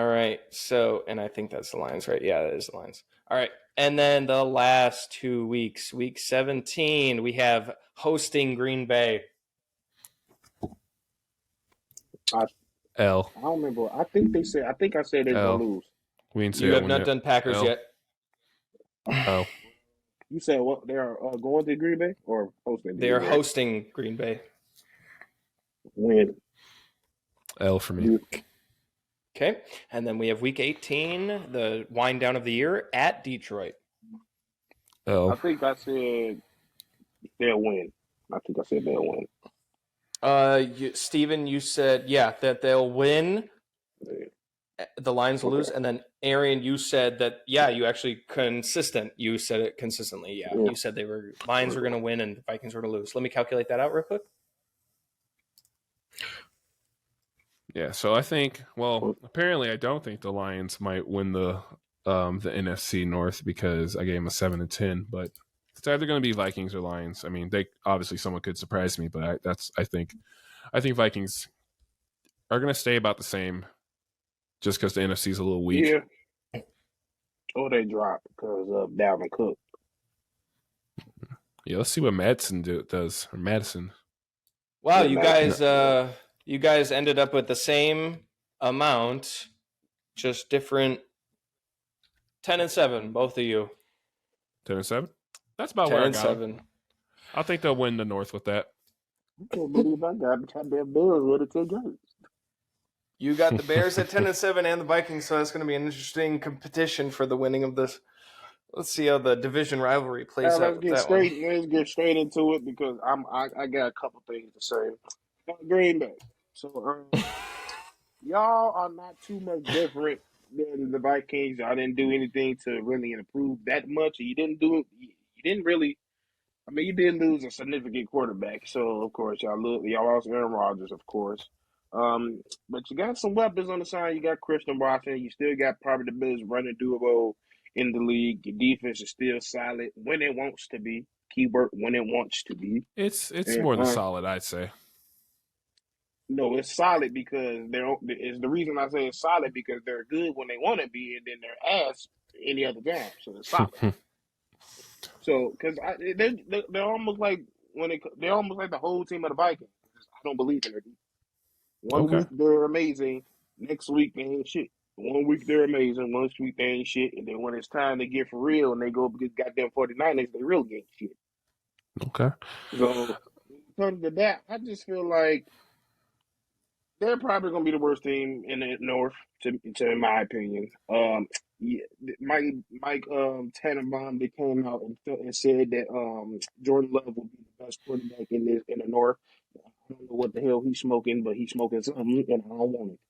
right. So, and I think that's the Lions, right? Yeah, that is the Lions. All right. And then the last 2 weeks, week 17, we have hosting Green Bay. L. I don't remember. I think I said they're going to lose. We didn't say You have not done Packers L. yet. Oh. You said what? They are going to Green Bay or hosting? They are hosting Green Bay. Win. L for me. Okay. And then we have week 18, the wind down of the year at Detroit. L. I think I said they'll win. Steven, you said, that they'll win. The Lions will lose. And then, Arian, you said that, you actually consistent. You said it consistently. Yeah. You said Lions were going to win and the Vikings were going to lose. Let me calculate that out real quick. Yeah, so I think, apparently I don't think the Lions might win the NFC North because I gave them a 7-10, but it's either going to be Vikings or Lions. I mean, someone could surprise me, but I think Vikings are going to stay about the same just because the NFC is a little weak. Yeah. Or they drop because of Dalvin Cook. Yeah, let's see what Madison does. Or Madison. Wow, you guys ended up with the same amount, just different. 10-7, both of you. 10-7. That's about where I got 7. I think they'll win the North with that. I can't believe I got goddamn Bears with it 2 games. You got the Bears at 10-7 and the Vikings, so it's going to be an interesting competition for the winning of this. Let's see how the division rivalry plays out. Let's get straight into it because I got a couple things to say. Green Bay. So y'all are not too much different than the Vikings. Y'all didn't do anything to really improve that much. You didn't really. I mean, you did lose a significant quarterback, so of course y'all lost Aaron Rodgers, of course. But you got some weapons on the side. You got Christian Watson. You still got probably the best running duo in the league. Your defense is still solid when it wants to be. Keyword when it wants to be. It's more than solid, I'd say. No, it's solid because the reason I say it's solid because they're good when they want to be, and then they're ass any other time. So it's solid. So because they're almost like they're almost like the whole team of the Vikings. I don't believe in it. One week they're amazing, next week they ain't shit. 1 week they're amazing, next week they ain't shit, and then when it's time to get for real and they go against goddamn 49ers, they really ain't shit. Okay. So in terms of that, I just feel like they're probably going to be the worst team in the North, in my opinion. Mike Tannenbaum, they came out and said that Jordan Love will be the best quarterback in the North. I don't know what the hell he's smoking, but he's smoking something, and I don't want it.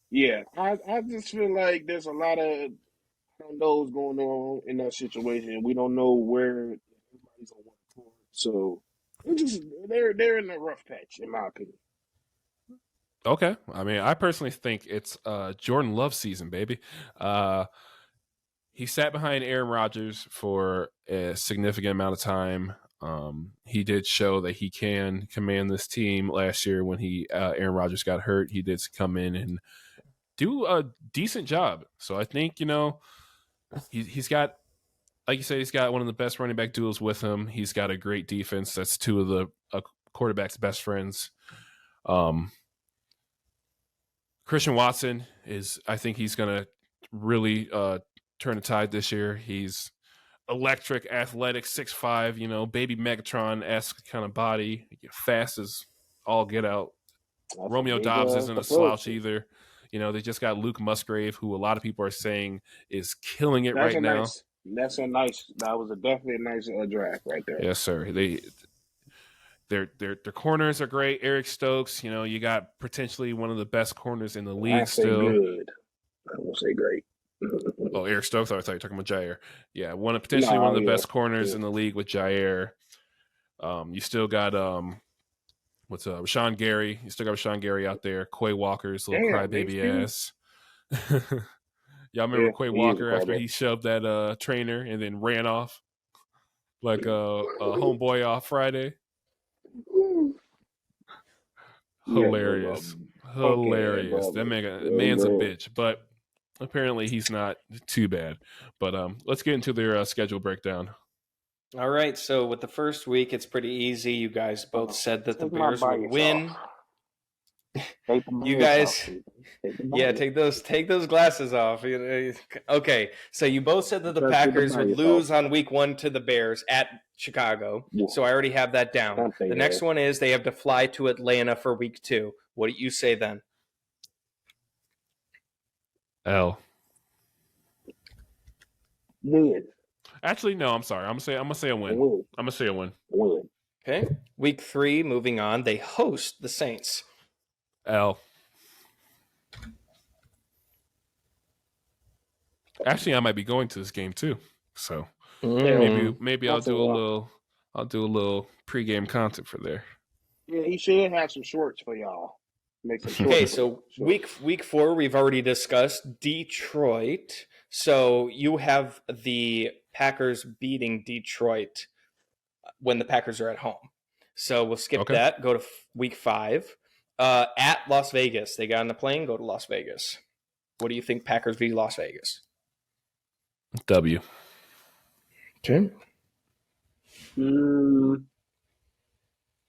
Yeah, I just feel like there's a lot of unknowns going on in that situation. We don't know where everybody's going to work for. So they're in a rough patch, in my opinion. Okay. I mean, I personally think it's Jordan Love season, baby. He sat behind Aaron Rodgers for a significant amount of time. He did show that he can command this team last year when Aaron Rodgers got hurt. He did come in and do a decent job. So I think, he's got, like you said, he's got one of the best running back duos with him. He's got a great defense. That's two of the quarterback's best friends. Christian Watson I think he's going to really turn the tide this year. He's electric, athletic, 6'5", baby Megatron-esque kind of body, fast as all get out. Romeo Doubs isn't a slouch either. They just got Luke Musgrave, who a lot of people are saying is killing it right now. That was definitely a nice draft right there. Yes, sir. Their corners are great. Eric Stokes, you got potentially one of the best corners in the league still. Good. I won't say great. Oh, Eric Stokes. I thought you were talking about Jair. Yeah, potentially one of the best corners in the league with Jair. You still got Rashawn Gary. You still got Rashawn Gary out there. Quay Walker's little crybaby ass. Y'all remember Quay Walker after he shoved that trainer and then ran off like a homeboy off Friday? Hilarious. That man's a bitch. But apparently he's not too bad. But let's get into their schedule breakdown. All right, so with the first week, it's pretty easy. You guys both said that the Bears would win. You guys, take those glasses off. Okay, so you both said that the Packers would lose on week 1 to the Bears at Chicago. So I already have that down. The next one is they have to fly to Atlanta for week 2. What do you say then? L. Win. Actually, no. I'm sorry. I'm gonna say a win. I'm gonna say a win. Win. Okay. Week 3, moving on. They host the Saints. L. Actually, I might be going to this game too. So maybe I'll do a little pregame content for there. Yeah, he should have some shorts for y'all. Make some shorts. Okay, so week 4 we've already discussed Detroit. So you have the Packers beating Detroit when the Packers are at home. So we'll skip that. Go to week 5. At Las Vegas. They got on the plane, go to Las Vegas. What do you think Packers v. Las Vegas? W. Okay.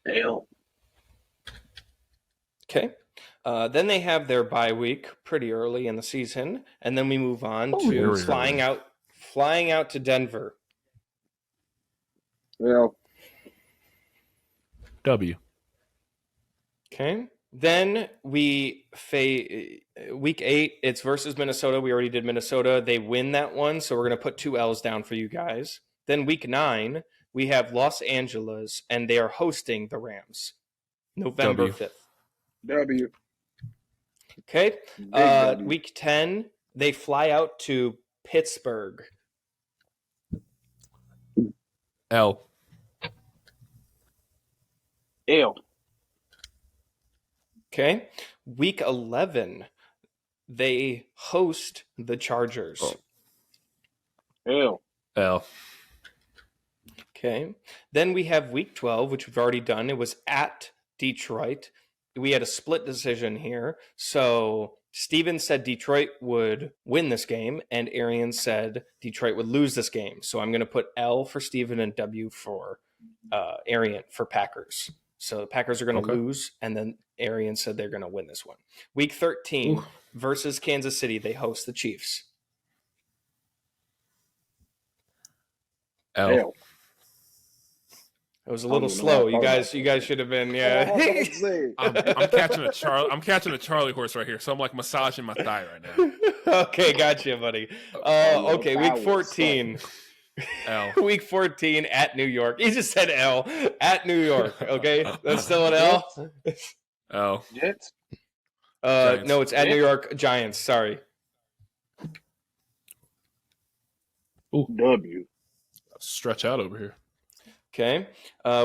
L. Okay. Then they have their bye week pretty early in the season, and then we move on to flying out to Denver. L. W. Okay. Then week 8, it's versus Minnesota. We already did Minnesota. They win that one, so we're going to put 2 L's down for you guys. Then week 9, we have Los Angeles, and they are hosting the Rams. November 5th. W. Okay. Week 10, they fly out to Pittsburgh. L. L. Okay. Week 11, they host the Chargers. L. L. Okay. Then we have week 12, which we've already done. It was at Detroit. We had a split decision here. So Steven said Detroit would win this game, and Arian said Detroit would lose this game. So I'm going to put L for Steven and W for Arian for Packers. So the Packers are going to lose, and then Arian said they're going to win this one. Week 13 versus Kansas City, they host the Chiefs. L. It was a little slow. You guys should have been. Yeah. I'm catching a Charlie horse right here, so I'm like massaging my thigh right now. Okay, gotcha, buddy. Okay, week 14. L. Week 14 at New York. He just said L at New York. Okay, that's still an L. L. Jets. No, it's at New York Giants. Sorry. W. Stretch out over here. Okay.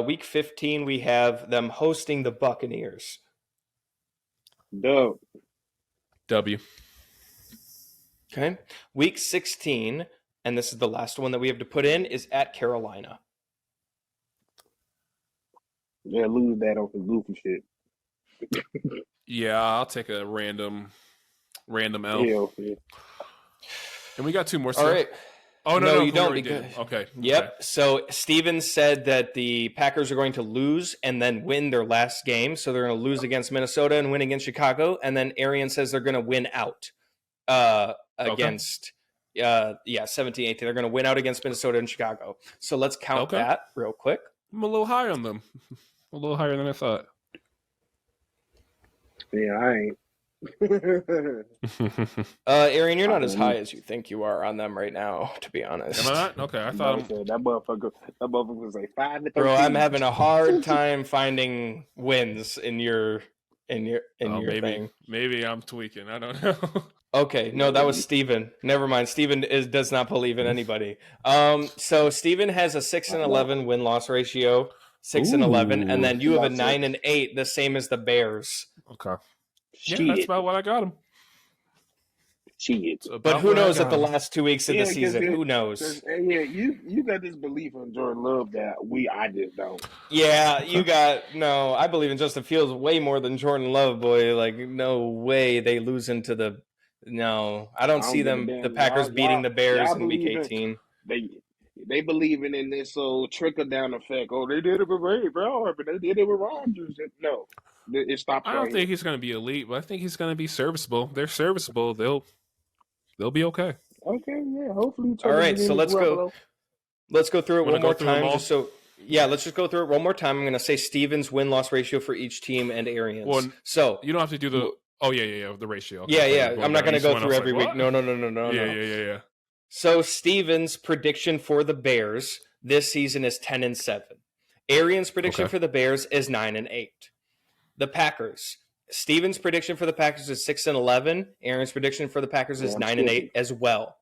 Week 15, we have them hosting the Buccaneers. W. Okay. Week 16, and this is the last one that we have to put in, is at Carolina. Yeah, lose that on some goofy shit. Yeah, I'll take a random L. Yeah. And we got 2 more. All right. Oh, no, you don't. Okay. Yep. Okay. So Steven said that the Packers are going to lose and then win their last game. So they're going to lose against Minnesota and win against Chicago. And then Arian says they're going to win out against 17-18. They're going to win out against Minnesota and Chicago. So let's count that real quick. I'm a little higher on them. A little higher than I thought. Yeah, I ain't. Arian, you're not as high as you think you are on them right now, to be honest. Am I not? Okay, I thought that motherfucker was like 5 to 13. Bro, I'm having a hard time finding wins in your thing. Maybe I'm tweaking. I don't know. Okay, no, that was Steven. Never mind. Steven does not believe in anybody. So Steven has a 6-11 win-loss ratio, 6-11, and then you have a 9-8, the same as the Bears. Okay. Yeah, that's about what I got him. But who knows at the last 2 weeks of the season? Who knows? Yeah, you got this belief in Jordan Love that I just don't. Yeah, I believe in Justin Fields way more than Jordan Love, boy. Like, no way they lose into the No, I don't see them. The Packers beating the Bears in Week 18. They believing in this trickle down effect. Oh, they did it with Ray Brown, but they did it with Rodgers. No, it stops. I don't think he's going to be elite, but I think he's going to be serviceable. They're serviceable. They'll be okay. Okay, yeah. Hopefully. All right, so let's go. Let's go through it one more time. Let's just go through it one more time. I'm going to say Steven's win-loss ratio for each team and Arian's. Well, so you don't have to do the. Oh yeah, the ratio. Okay. Yeah. I'm not going to go through every week. No. Yeah. So Steven's prediction for the Bears this season is 10-7. Arian's prediction for the Bears is 9-8. The Packers. Steven's prediction for the Packers is 6-11. Arian's prediction for the Packers is 9-8 as well.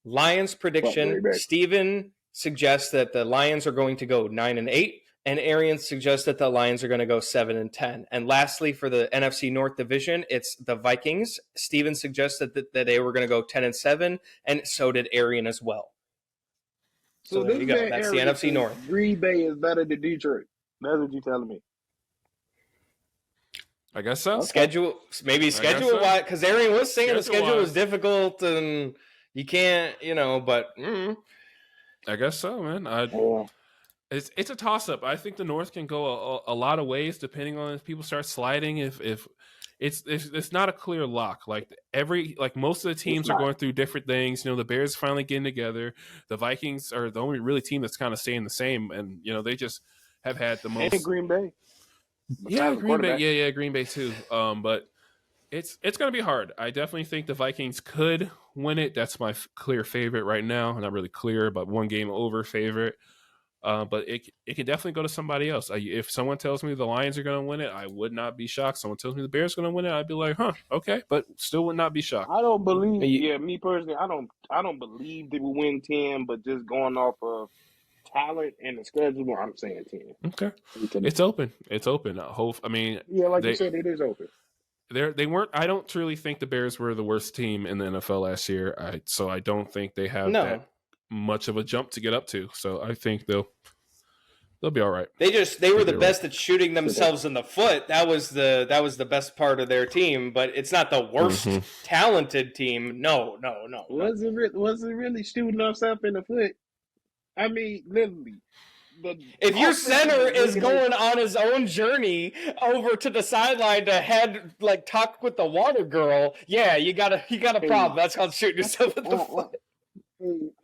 Lions prediction. Steven suggests that the Lions are going to go 9-8, and Arian suggests that the Lions are going to go 7-10. And lastly, for the NFC North division, it's the Vikings. Steven suggests that they were going to go 10-7, and so did Arian as well. So there you go. That's the NFC North. Green Bay is better than Detroit. That's what you're telling me. I guess so. Schedule wise, because Arian was saying the schedule was difficult and you can't, but. I guess so, man. It's a toss up. I think the North can go a lot of ways depending on if people start sliding. If it's not a clear lock. Like most of the teams are going through different things. The Bears finally getting together. The Vikings are the only really team that's kind of staying the same, and they just have had the most. And Green Bay. Yeah, Green Bay. Yeah, Green Bay too. But it's going to be hard. I definitely think the Vikings could win it. That's my clear favorite right now. Not really clear, but one game over favorite. But it could definitely go to somebody else. If someone tells me the Lions are going to win it, I would not be shocked. Someone tells me the Bears are going to win it, I'd be like, okay, but still would not be shocked. I don't believe. Me personally, I don't believe they will win 10. But just going off of talent and the schedule, I'm saying 10. Okay, it's open. It's open. You said, it is open. They weren't. I don't truly think the Bears were the worst team in the NFL last year. So I don't think they have that much of a jump to get up to. So I think they'll be all right. They were the best at shooting themselves in the foot. That was the best part of their team. But it's not the worst talented team. No. Was it really shooting themselves in the foot? I mean, literally. If your center is going on his own journey over to the sideline to talk with the water girl, yeah, you got a problem. That's called shooting yourself in the foot.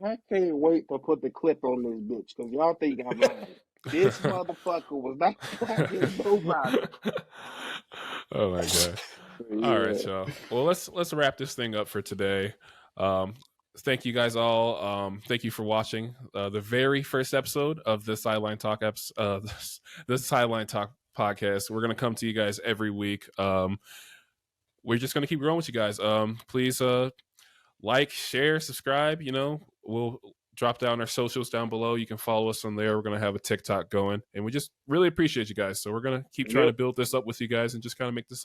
I can't wait to put the clip on this bitch because y'all think I'm lying. This motherfucker was not fucking nobody. Oh my god! Yeah. All right, y'all. Well, let's wrap this thing up for today. Thank you guys all. Thank you for watching the very first episode of the Sideline Talk the Sideline Talk podcast. We're gonna come to you guys every week. We're just gonna keep growing with you guys. Please like, share, subscribe. We'll drop down our socials down below. You can follow us on there. We're gonna have a TikTok going, and we just really appreciate you guys. So we're gonna keep trying to build this up with you guys and just kind of make this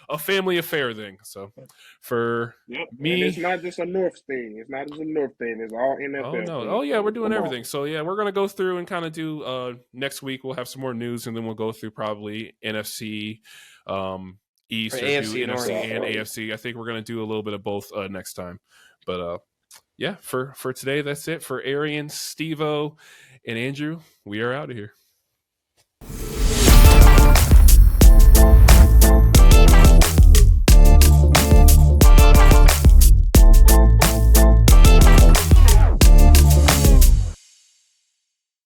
a family affair thing. So for me, and it's not just a North thing. It's not just a North thing. It's all NFL. Oh no! Oh yeah, we're doing everything. So yeah, we're gonna go through and kind of do. Next week we'll have some more news, and then we'll go through probably NFC, East, or AFC do NFC and AFC. I think we're gonna do a little bit of both next time. But yeah, for today, that's it. For Arian, Steve-O, and Andrew, we are out of here.